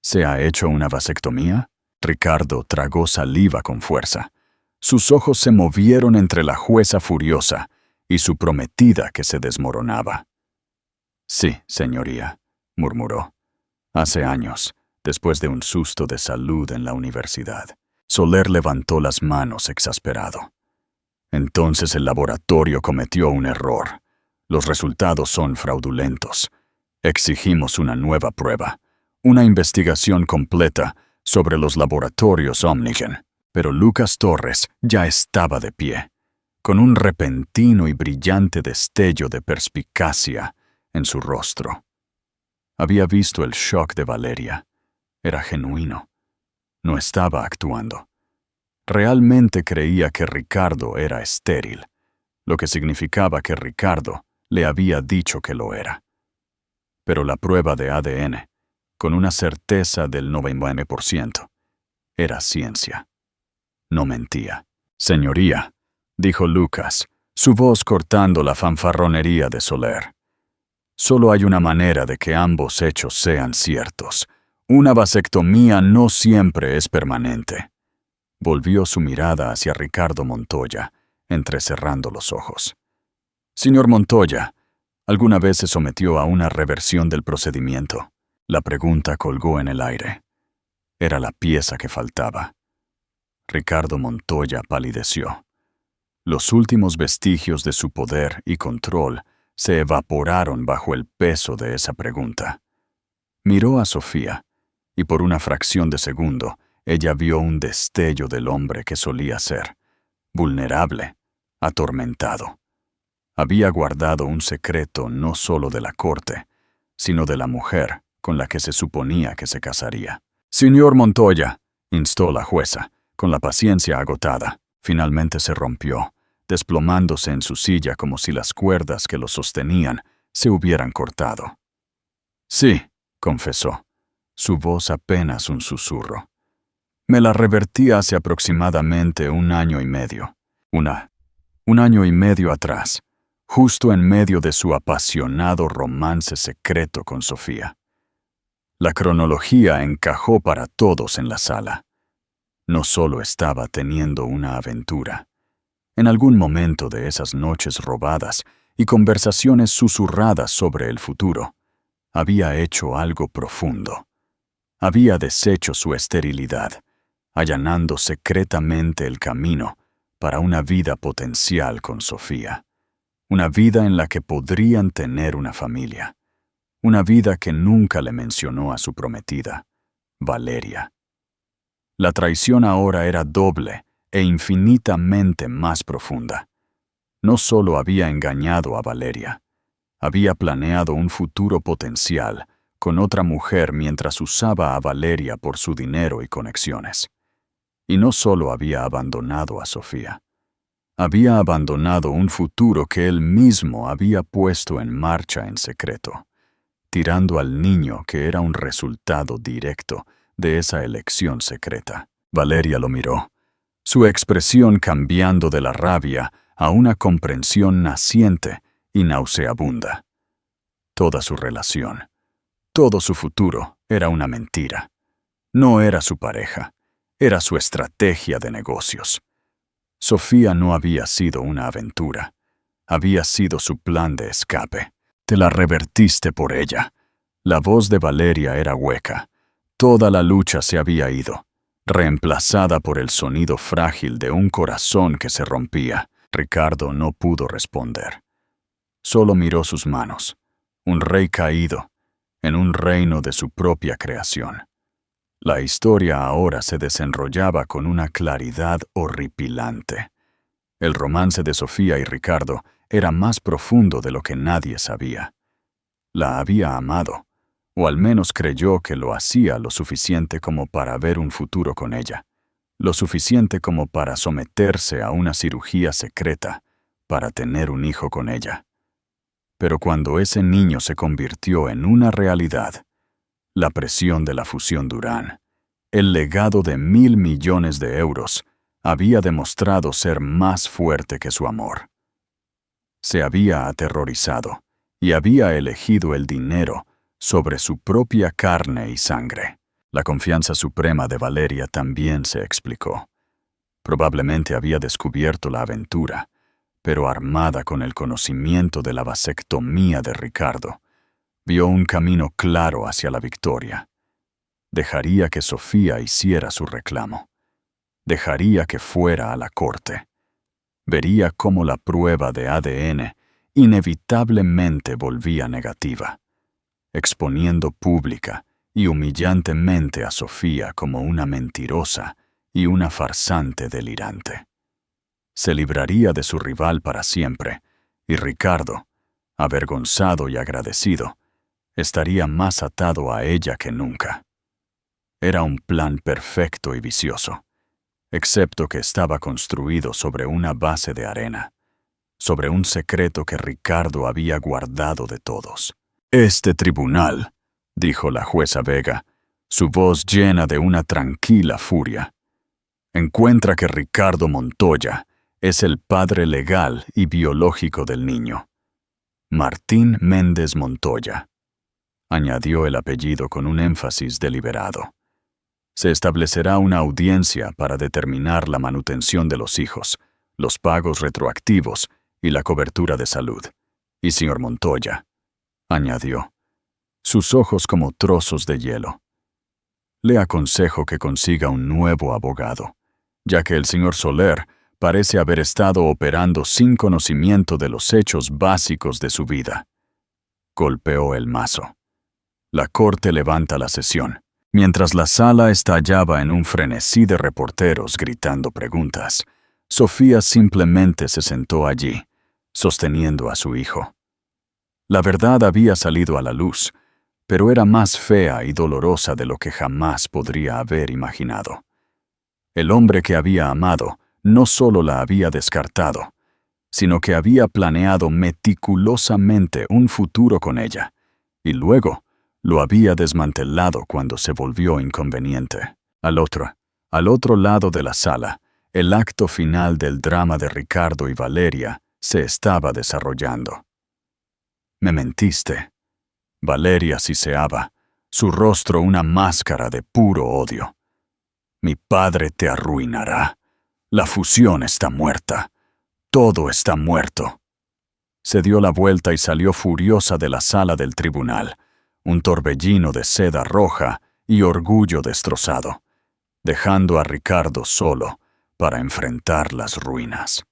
¿Se ha hecho una vasectomía?». Ricardo tragó saliva con fuerza. Sus ojos se movieron entre la jueza furiosa y su prometida que se desmoronaba. «Sí, señoría», murmuró. «Hace años, después de un susto de salud en la universidad». Soler levantó las manos exasperado. «Entonces el laboratorio cometió un error. Los resultados son fraudulentos. Exigimos una nueva prueba, una investigación completa sobre los laboratorios Omnigen». Pero Lucas Torres ya estaba de pie, con un repentino y brillante destello de perspicacia en su rostro. Había visto el shock de Valeria. Era genuino. No estaba actuando. Realmente creía que Ricardo era estéril, lo que significaba que Ricardo le había dicho que lo era. Pero la prueba de ADN, con una certeza del 99%, era ciencia. No mentía. «Señoría», dijo Lucas, su voz cortando la fanfarronería de Soler. «Solo hay una manera de que ambos hechos sean ciertos. Una vasectomía no siempre es permanente». Volvió su mirada hacia Ricardo Montoya, entrecerrando los ojos. «Señor Montoya, ¿alguna vez se sometió a una reversión del procedimiento?». La pregunta colgó en el aire. Era la pieza que faltaba. Ricardo Montoya palideció. Los últimos vestigios de su poder y control se evaporaron bajo el peso de esa pregunta. Miró a Sofía, y por una fracción de segundo, ella vio un destello del hombre que solía ser, vulnerable, atormentado. Había guardado un secreto no solo de la corte, sino de la mujer con la que se suponía que se casaría. «Señor Montoya», instó la jueza, con la paciencia agotada. Finalmente se rompió, desplomándose en su silla como si las cuerdas que lo sostenían se hubieran cortado. «Sí», confesó, su voz apenas un susurro. «Me la revertí hace aproximadamente 1 año y medio. Un año y medio atrás, justo en medio de su apasionado romance secreto con Sofía». La cronología encajó para todos en la sala. No solo estaba teniendo una aventura. En algún momento de esas noches robadas y conversaciones susurradas sobre el futuro, había hecho algo profundo. Había deshecho su esterilidad, allanando secretamente el camino para una vida potencial con Sofía, una vida en la que podrían tener una familia, una vida que nunca le mencionó a su prometida, Valeria. La traición ahora era doble e infinitamente más profunda. No solo había engañado a Valeria, había planeado un futuro potencial con otra mujer mientras usaba a Valeria por su dinero y conexiones. Y no solo había abandonado a Sofía, había abandonado un futuro que él mismo había puesto en marcha en secreto, tirando al niño que era un resultado directo de esa elección secreta. Valeria lo miró, su expresión cambiando de la rabia a una comprensión naciente y nauseabunda. Toda su relación, todo su futuro era una mentira. No era su pareja, era su estrategia de negocios. Sofía no había sido una aventura, había sido su plan de escape. Te la revertiste por ella. La voz de Valeria era hueca. Toda la lucha se había ido, reemplazada por el sonido frágil de un corazón que se rompía. Ricardo no pudo responder. Solo miró sus manos, un rey caído, en un reino de su propia creación. La historia ahora se desenrollaba con una claridad horripilante. El romance de Sofía y Ricardo era más profundo de lo que nadie sabía. La había amado, o al menos creyó que lo hacía lo suficiente como para ver un futuro con ella, lo suficiente como para someterse a una cirugía secreta para tener un hijo con ella. Pero cuando ese niño se convirtió en una realidad, la presión de la fusión Durán, el legado de 1.000 millones de euros, había demostrado ser más fuerte que su amor. Se había aterrorizado y había elegido el dinero sobre su propia carne y sangre. La confianza suprema de Valeria también se explicó. Probablemente había descubierto la aventura, pero armada con el conocimiento de la vasectomía de Ricardo, vio un camino claro hacia la victoria. Dejaría que Sofía hiciera su reclamo. Dejaría que fuera a la corte. Vería cómo la prueba de ADN inevitablemente volvía negativa, exponiendo pública y humillantemente a Sofía como una mentirosa y una farsante delirante. Se libraría de su rival para siempre, y Ricardo, avergonzado y agradecido, estaría más atado a ella que nunca. Era un plan perfecto y vicioso, excepto que estaba construido sobre una base de arena, sobre un secreto que Ricardo había guardado de todos. «Este tribunal», dijo la jueza Vega, su voz llena de una tranquila furia, «encuentra que Ricardo Montoya es el padre legal y biológico del niño. Martín Méndez Montoya», añadió el apellido con un énfasis deliberado. «Se establecerá una audiencia para determinar la manutención de los hijos, los pagos retroactivos y la cobertura de salud. Y señor Montoya», añadió, sus ojos como trozos de hielo, «le aconsejo que consiga un nuevo abogado, ya que el señor Soler parece haber estado operando sin conocimiento de los hechos básicos de su vida». Golpeó el mazo. La corte levanta la sesión, mientras la sala estallaba en un frenesí de reporteros gritando preguntas. Sofía simplemente se sentó allí, sosteniendo a su hijo. La verdad había salido a la luz, pero era más fea y dolorosa de lo que jamás podría haber imaginado. El hombre que había amado no solo la había descartado, sino que había planeado meticulosamente un futuro con ella, y luego lo había desmantelado cuando se volvió inconveniente. Al otro lado de la sala, el acto final del drama de Ricardo y Valeria se estaba desarrollando. «Me mentiste». Valeria siseaba, su rostro una máscara de puro odio. «Mi padre te arruinará. La fusión está muerta. Todo está muerto». Se dio la vuelta y salió furiosa de la sala del tribunal, un torbellino de seda roja y orgullo destrozado. dejando a Ricardo solo para enfrentar las ruinas.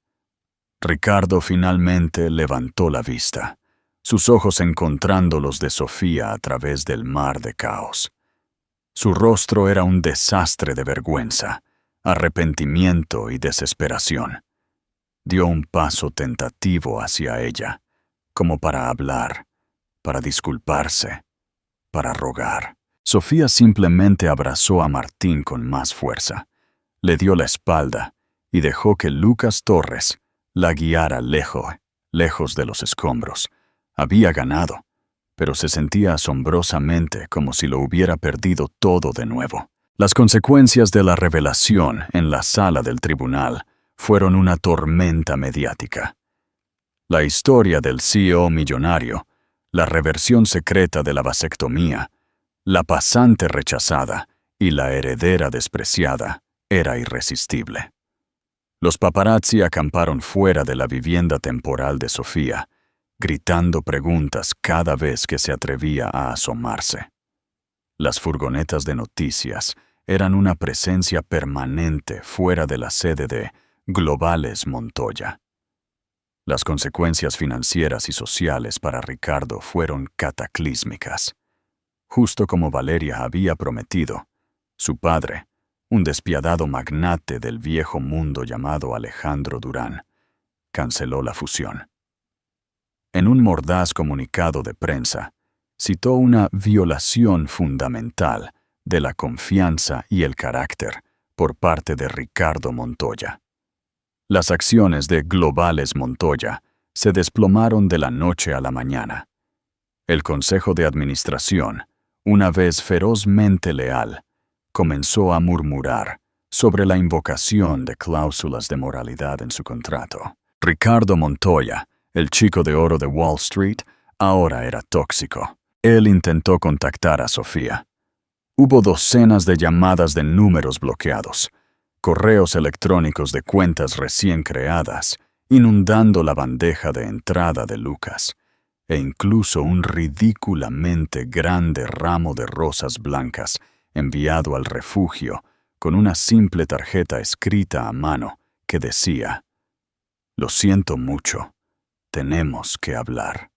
Ricardo finalmente levantó la vista, sus ojos encontrando los de Sofía a través del mar de caos. Su rostro era un desastre de vergüenza, arrepentimiento y desesperación. Dio un paso tentativo hacia ella, como para hablar, para disculparse, para rogar. Sofía simplemente abrazó a Martín con más fuerza, le dio la espalda y dejó que Lucas Torres la guiara lejos de los escombros. Había ganado, pero se sentía asombrosamente como si lo hubiera perdido todo de nuevo. Las consecuencias de la revelación en la sala del tribunal fueron una tormenta mediática. La historia del CEO millonario, la reversión secreta de la vasectomía, la pasante rechazada y la heredera despreciada era irresistible. Los paparazzi acamparon fuera de la vivienda temporal de Sofía, gritando preguntas cada vez que se atrevía a asomarse. Las furgonetas de noticias eran una presencia permanente fuera de la sede de Globales Montoya. Las consecuencias financieras y sociales para Ricardo fueron cataclísmicas. Justo como Valeria había prometido, su padre, un despiadado magnate del viejo mundo llamado Alejandro Durán, canceló la fusión. En un mordaz comunicado de prensa, citó una violación fundamental de la confianza y el carácter por parte de Ricardo Montoya. Las acciones de Globales Montoya se desplomaron de la noche a la mañana. El Consejo de Administración, una vez ferozmente leal, comenzó a murmurar sobre la invocación de cláusulas de moralidad en su contrato. Ricardo Montoya, el chico de oro de Wall Street, ahora era tóxico. Él intentó contactar a Sofía. Hubo docenas de llamadas de números bloqueados, correos electrónicos de cuentas recién creadas, inundando la bandeja de entrada de Lucas, e incluso un ridículamente grande ramo de rosas blancas enviado al refugio con una simple tarjeta escrita a mano que decía: «Lo siento mucho, tenemos que hablar».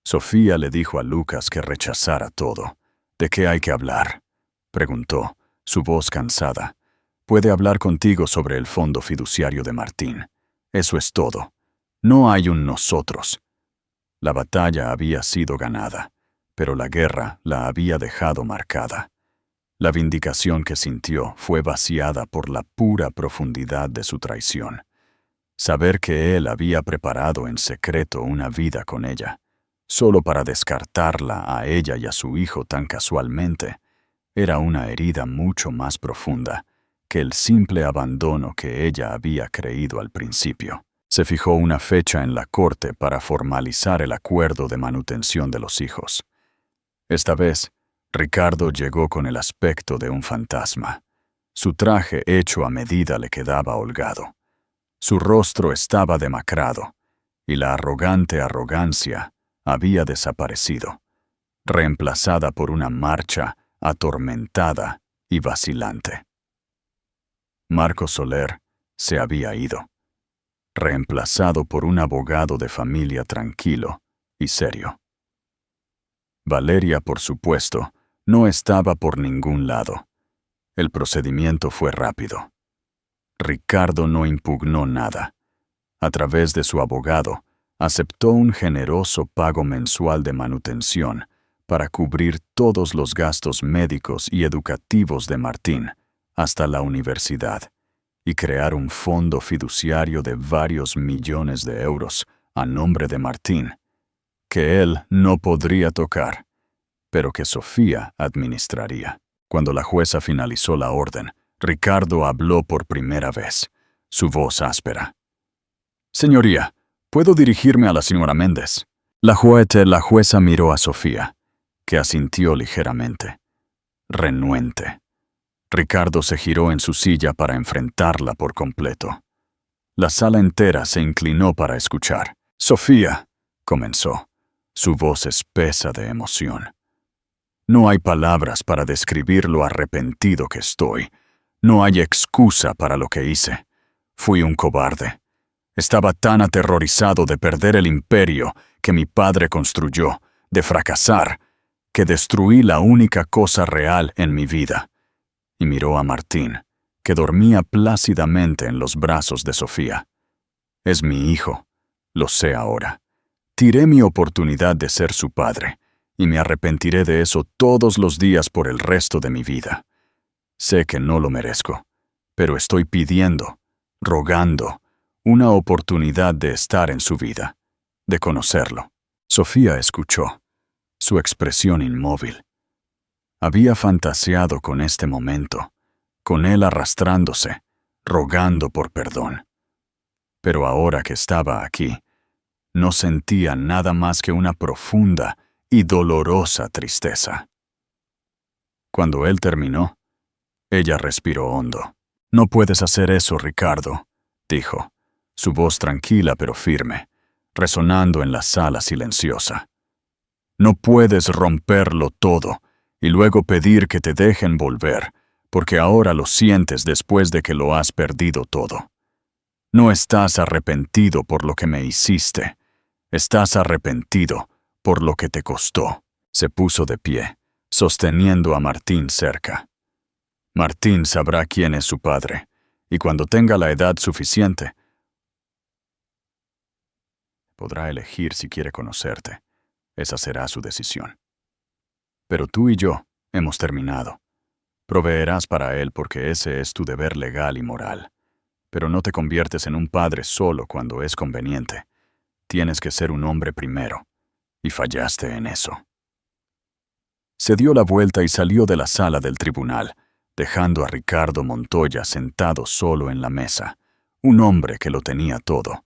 Sofía le dijo a Lucas que rechazara todo. «¿De qué hay que hablar?», preguntó, su voz cansada. «Puede hablar contigo sobre el fondo fiduciario de Martín. Eso es todo. No hay un nosotros». La batalla había sido ganada, pero la guerra la había dejado marcada. La vindicación que sintió fue vaciada por la pura profundidad de su traición. Saber que él había preparado en secreto una vida con ella, solo para descartarla a ella y a su hijo tan casualmente, era una herida mucho más profunda que el simple abandono que ella había creído al principio. Se fijó una fecha en la corte para formalizar el acuerdo de manutención de los hijos. Esta vez, Ricardo llegó con el aspecto de un fantasma. Su traje hecho a medida le quedaba holgado. Su rostro estaba demacrado, y la arrogante arrogancia había desaparecido, reemplazada por una marcha atormentada y vacilante. Marco Soler se había ido, reemplazado por un abogado de familia tranquilo y serio. Valeria, por supuesto, no estaba por ningún lado. El procedimiento fue rápido. Ricardo no impugnó nada. A través de su abogado, aceptó un generoso pago mensual de manutención para cubrir todos los gastos médicos y educativos de Martín hasta la universidad y crear un fondo fiduciario de varios millones de euros a nombre de Martín, que él no podría tocar, pero que Sofía administraría. Cuando la jueza finalizó la orden, Ricardo habló por primera vez, su voz áspera. «Señoría, ¿puedo dirigirme a la señora Méndez?». La jueza miró a Sofía, que asintió ligeramente, renuente. Ricardo se giró en su silla para enfrentarla por completo. La sala entera se inclinó para escuchar. «Sofía», comenzó, su voz espesa de emoción. No hay palabras para describir lo arrepentido que estoy. No hay excusa para lo que hice. Fui un cobarde. Estaba tan aterrorizado de perder el imperio que mi padre construyó, de fracasar, que destruí la única cosa real en mi vida. Y miró a Martín, que dormía plácidamente en los brazos de Sofía. Es mi hijo, lo sé ahora. Tiré mi oportunidad de ser su padre, y me arrepentiré de eso todos los días por el resto de mi vida. Sé que no lo merezco, pero estoy pidiendo, rogando, una oportunidad de estar en su vida, de conocerlo. Sofía escuchó, su expresión inmóvil. Había fantaseado con este momento, con él arrastrándose, rogando por perdón. Pero ahora que estaba aquí, no sentía nada más que una profunda y dolorosa tristeza. Cuando él terminó, ella respiró hondo. «No puedes hacer eso, Ricardo», dijo, su voz tranquila pero firme, resonando en la sala silenciosa. «No puedes romperlo todo y luego pedir que te dejen volver, porque ahora lo sientes después de que lo has perdido todo. No estás arrepentido por lo que me hiciste. Estás arrepentido por lo que te costó». Se puso de pie, sosteniendo a Martín cerca. Martín sabrá quién es su padre, y cuando tenga la edad suficiente, podrá elegir si quiere conocerte. Esa será su decisión. Pero tú y yo hemos terminado. Proveerás para él porque ese es tu deber legal y moral. Pero no te conviertes en un padre solo cuando es conveniente. Tienes que ser un hombre primero, y fallaste en eso. Se dio la vuelta y salió de la sala del tribunal, dejando a Ricardo Montoya sentado solo en la mesa, un hombre que lo tenía todo,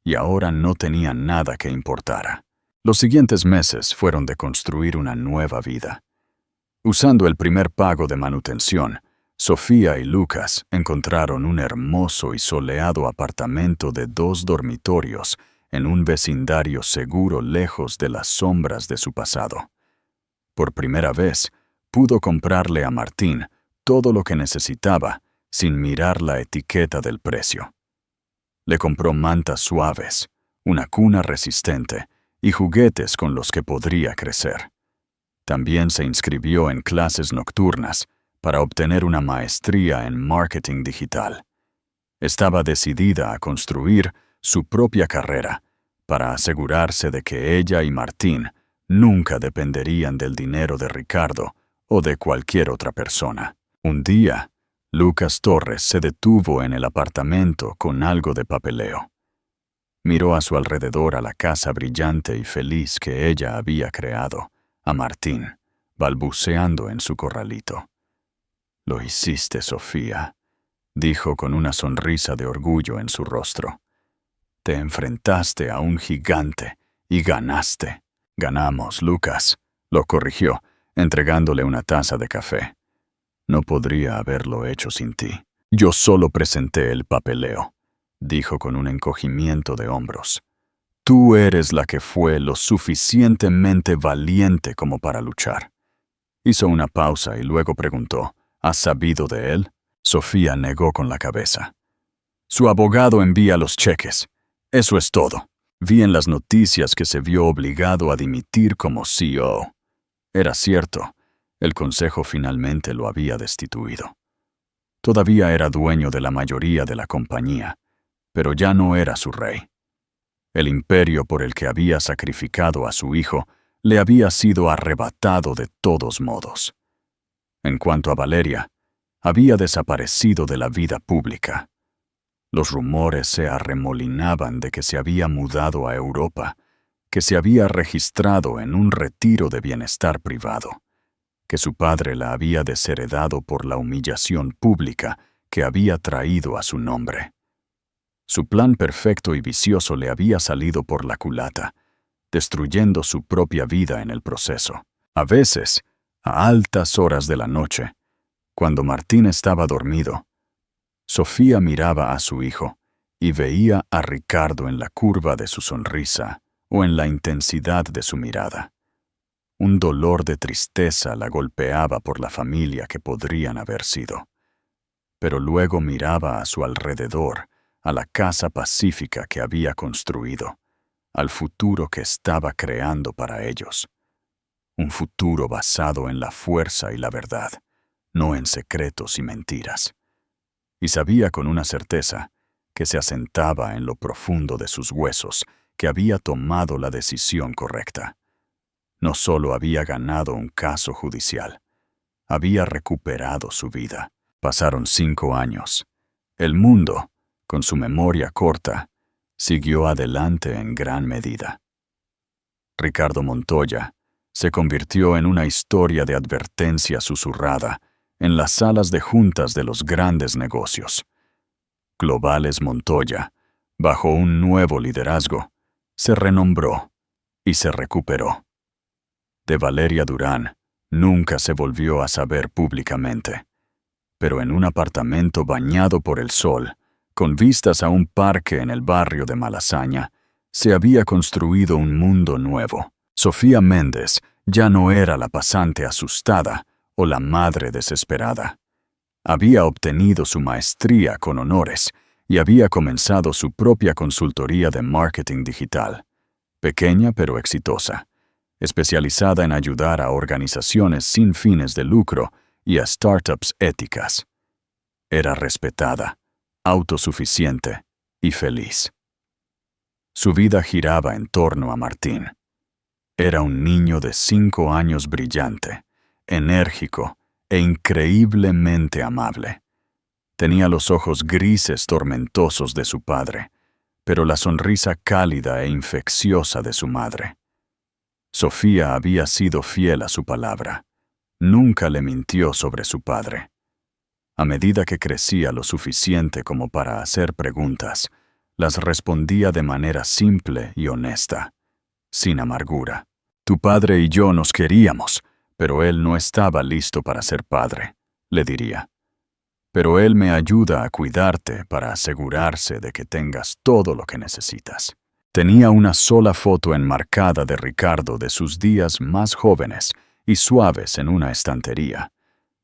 y ahora no tenía nada que importara. Los siguientes meses fueron de construir una nueva vida. Usando el primer pago de manutención, Sofía y Lucas encontraron un hermoso y soleado apartamento de 2 dormitorios en un vecindario seguro lejos de las sombras de su pasado. Por primera vez, pudo comprarle a Martín todo lo que necesitaba sin mirar la etiqueta del precio. Le compró mantas suaves, una cuna resistente y juguetes con los que podría crecer. También se inscribió en clases nocturnas para obtener una maestría en marketing digital. Estaba decidida a construir su propia carrera para asegurarse de que ella y Martín nunca dependerían del dinero de Ricardo o de cualquier otra persona. Un día, Lucas Torres se detuvo en el apartamento con algo de papeleo. Miró a su alrededor a la casa brillante y feliz que ella había creado, a Martín, balbuceando en su corralito. «Lo hiciste, Sofía», dijo con una sonrisa de orgullo en su rostro. «Te enfrentaste a un gigante y ganaste». «Ganamos, Lucas», lo corrigió, entregándole una taza de café. «No podría haberlo hecho sin ti. Yo solo presenté el papeleo», dijo con un encogimiento de hombros. «Tú eres la que fue lo suficientemente valiente como para luchar». Hizo una pausa y luego preguntó, «¿Has sabido de él?». Sofía negó con la cabeza. «Su abogado envía los cheques. Eso es todo. Vi en las noticias que se vio obligado a dimitir como CEO. Era cierto, el consejo finalmente lo había destituido. Todavía era dueño de la mayoría de la compañía, pero ya no era su rey. El imperio por el que había sacrificado a su hijo le había sido arrebatado de todos modos. En cuanto a Valeria, había desaparecido de la vida pública. Los rumores se arremolinaban de que se había mudado a Europa, que se había registrado en un retiro de bienestar privado, que su padre la había desheredado por la humillación pública que había traído a su nombre. Su plan perfecto y vicioso le había salido por la culata, destruyendo su propia vida en el proceso. A veces, a altas horas de la noche, cuando Martín estaba dormido, Sofía miraba a su hijo y veía a Ricardo en la curva de su sonrisa o en la intensidad de su mirada. Un dolor de tristeza la golpeaba por la familia que podrían haber sido. Pero luego miraba a su alrededor, a la casa pacífica que había construido, al futuro que estaba creando para ellos. Un futuro basado en la fuerza y la verdad, no en secretos y mentiras. Y sabía con una certeza que se asentaba en lo profundo de sus huesos que había tomado la decisión correcta. No solo había ganado un caso judicial, había recuperado su vida. Pasaron 5 años. El mundo, con su memoria corta, siguió adelante en gran medida. Ricardo Montoya se convirtió en una historia de advertencia susurrada en las salas de juntas de los grandes negocios. Globales Montoya, bajo un nuevo liderazgo, se renombró y se recuperó. De Valeria Durán nunca se volvió a saber públicamente, pero en un apartamento bañado por el sol, con vistas a un parque en el barrio de Malasaña, se había construido un mundo nuevo. Sofía Méndez ya no era la pasante asustada o la madre desesperada. Había obtenido su maestría con honores y había comenzado su propia consultoría de marketing digital, pequeña pero exitosa, especializada en ayudar a organizaciones sin fines de lucro y a startups éticas. Era respetada, autosuficiente y feliz. Su vida giraba en torno a Martín. Era un niño de 5 años brillante, enérgico e increíblemente amable. Tenía los ojos grises tormentosos de su padre, pero la sonrisa cálida e infecciosa de su madre. Sofía había sido fiel a su palabra. Nunca le mintió sobre su padre. A medida que crecía lo suficiente como para hacer preguntas, las respondía de manera simple y honesta, sin amargura. Tu padre y yo nos queríamos, pero él no estaba listo para ser padre, le diría. Pero él me ayuda a cuidarte para asegurarse de que tengas todo lo que necesitas. Tenía una sola foto enmarcada de Ricardo de sus días más jóvenes y suaves en una estantería,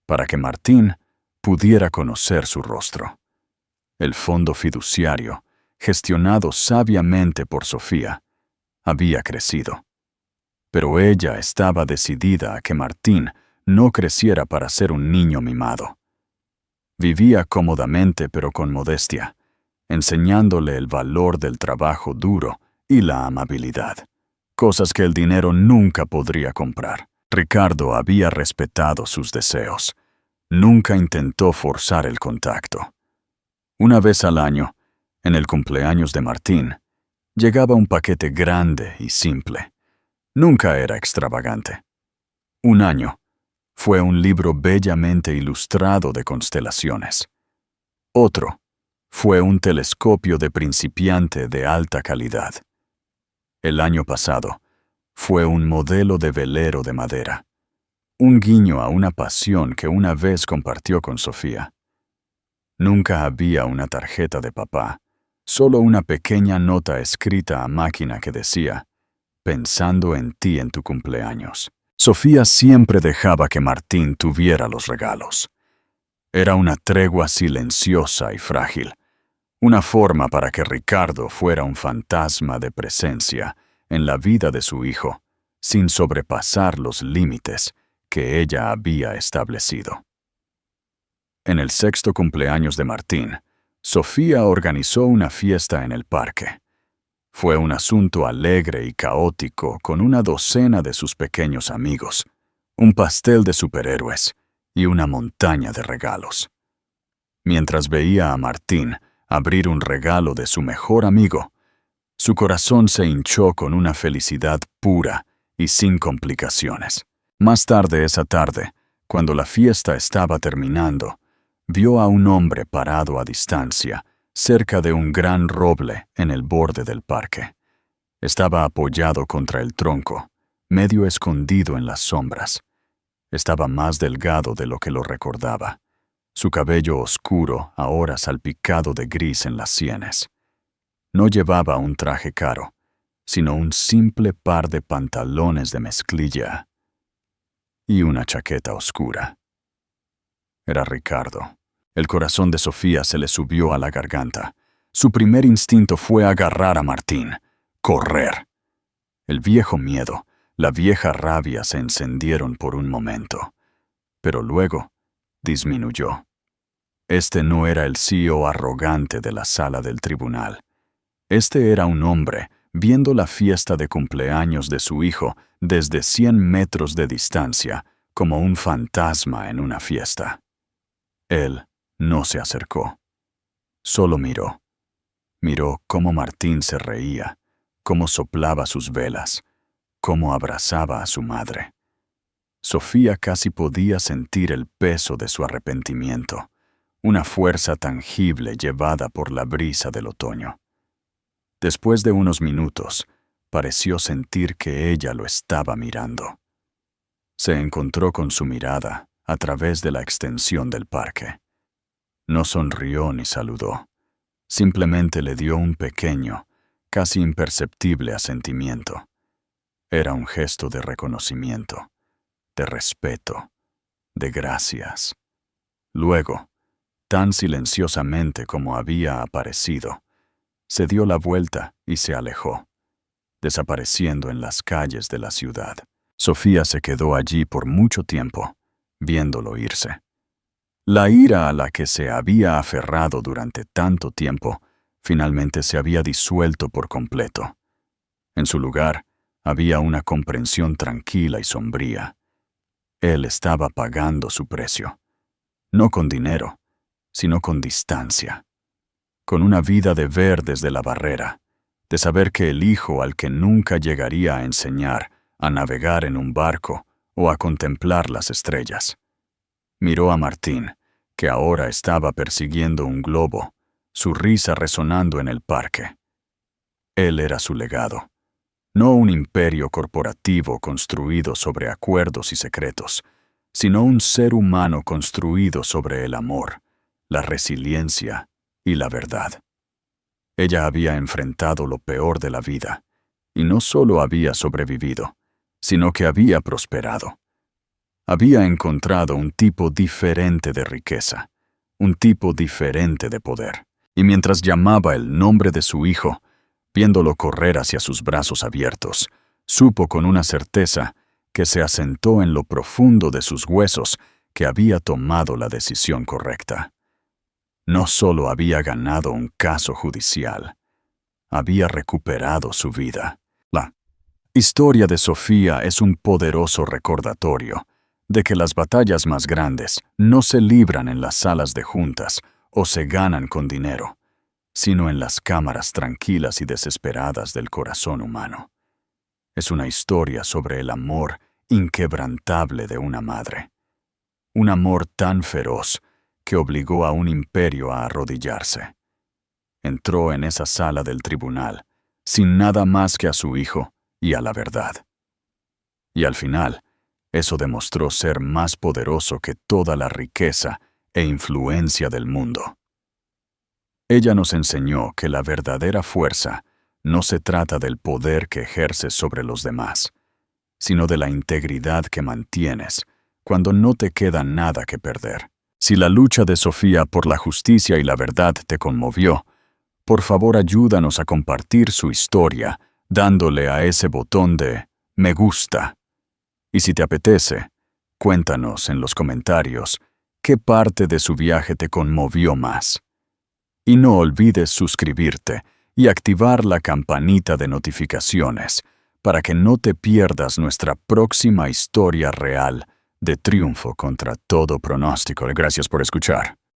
para que Martín pudiera conocer su rostro. El fondo fiduciario, gestionado sabiamente por Sofía, había crecido. Pero ella estaba decidida a que Martín no creciera para ser un niño mimado. Vivía cómodamente pero con modestia, enseñándole el valor del trabajo duro y la amabilidad, cosas que el dinero nunca podría comprar. Ricardo había respetado sus deseos. Nunca intentó forzar el contacto. Una vez al año, en el cumpleaños de Martín, llegaba un paquete grande y simple. Nunca era extravagante. Un año, fue un libro bellamente ilustrado de constelaciones. Otro, fue un telescopio de principiante de alta calidad. El año pasado, fue un modelo de velero de madera. Un guiño a una pasión que una vez compartió con Sofía. Nunca había una tarjeta de papá, solo una pequeña nota escrita a máquina que decía, pensando en ti en tu cumpleaños. Sofía siempre dejaba que Martín tuviera los regalos. Era una tregua silenciosa y frágil, una forma para que Ricardo fuera un fantasma de presencia en la vida de su hijo, sin sobrepasar los límites que ella había establecido. En el 6º cumpleaños de Martín, Sofía organizó una fiesta en el parque. Fue un asunto alegre y caótico con una docena de sus pequeños amigos, un pastel de superhéroes y una montaña de regalos. Mientras veía a Martín abrir un regalo de su mejor amigo, su corazón se hinchó con una felicidad pura y sin complicaciones. Más tarde esa tarde, cuando la fiesta estaba terminando, vio a un hombre parado a distancia, cerca de un gran roble en el borde del parque. Estaba apoyado contra el tronco, medio escondido en las sombras. Estaba más delgado de lo que lo recordaba. Su cabello oscuro, ahora salpicado de gris en las sienes. No llevaba un traje caro, sino un simple par de pantalones de mezclilla. y una chaqueta oscura. Era Ricardo. El corazón de Sofía se le subió a la garganta. Su primer instinto fue agarrar a Martín, correr. El viejo miedo, la vieja rabia se encendieron por un momento, pero luego disminuyó. Este no era el CEO arrogante de la sala del tribunal. Este era un hombre viendo la fiesta de cumpleaños de su hijo desde 100 metros de distancia, como un fantasma en una fiesta. Él no se acercó. Solo miró. Miró cómo Martín se reía, cómo soplaba sus velas, cómo abrazaba a su madre. Sofía casi podía sentir el peso de su arrepentimiento, una fuerza tangible llevada por la brisa del otoño. Después de unos minutos, pareció sentir que ella lo estaba mirando. Se encontró con su mirada a través de la extensión del parque. No sonrió ni saludó. Simplemente le dio un pequeño, casi imperceptible asentimiento. Era un gesto de reconocimiento, de respeto, de gracias. Luego, tan silenciosamente como había aparecido, se dio la vuelta y se alejó, desapareciendo en las calles de la ciudad. Sofía se quedó allí por mucho tiempo, viéndolo irse. La ira a la que se había aferrado durante tanto tiempo finalmente se había disuelto por completo. En su lugar había una comprensión tranquila y sombría. Él estaba pagando su precio, no con dinero, sino con distancia, con una vida de ver desde la barrera, de saber que el hijo al que nunca llegaría a enseñar a navegar en un barco o a contemplar las estrellas. Miró a Martín, que ahora estaba persiguiendo un globo, su risa resonando en el parque. Él era su legado, no un imperio corporativo construido sobre acuerdos y secretos, sino un ser humano construido sobre el amor, la resiliencia y la verdad. Ella había enfrentado lo peor de la vida, y no solo había sobrevivido, sino que había prosperado. Había encontrado un tipo diferente de riqueza, un tipo diferente de poder, y mientras llamaba el nombre de su hijo, viéndolo correr hacia sus brazos abiertos, supo con una certeza que se asentó en lo profundo de sus huesos que había tomado la decisión correcta. No solo había ganado un caso judicial, había recuperado su vida. La historia de Sofía es un poderoso recordatorio de que las batallas más grandes no se libran en las salas de juntas o se ganan con dinero, sino en las cámaras tranquilas y desesperadas del corazón humano. Es una historia sobre el amor inquebrantable de una madre. Un amor tan feroz que obligó a un imperio a arrodillarse. Entró en esa sala del tribunal, sin nada más que a su hijo y a la verdad. Y al final, eso demostró ser más poderoso que toda la riqueza e influencia del mundo. Ella nos enseñó que la verdadera fuerza no se trata del poder que ejerces sobre los demás, sino de la integridad que mantienes cuando no te queda nada que perder. Si la lucha de Sofía por la justicia y la verdad te conmovió, por favor ayúdanos a compartir su historia dándole a ese botón de me gusta. Y si te apetece, cuéntanos en los comentarios qué parte de su viaje te conmovió más. Y no olvides suscribirte y activar la campanita de notificaciones para que no te pierdas nuestra próxima historia real de triunfo contra todo pronóstico. Gracias por escuchar.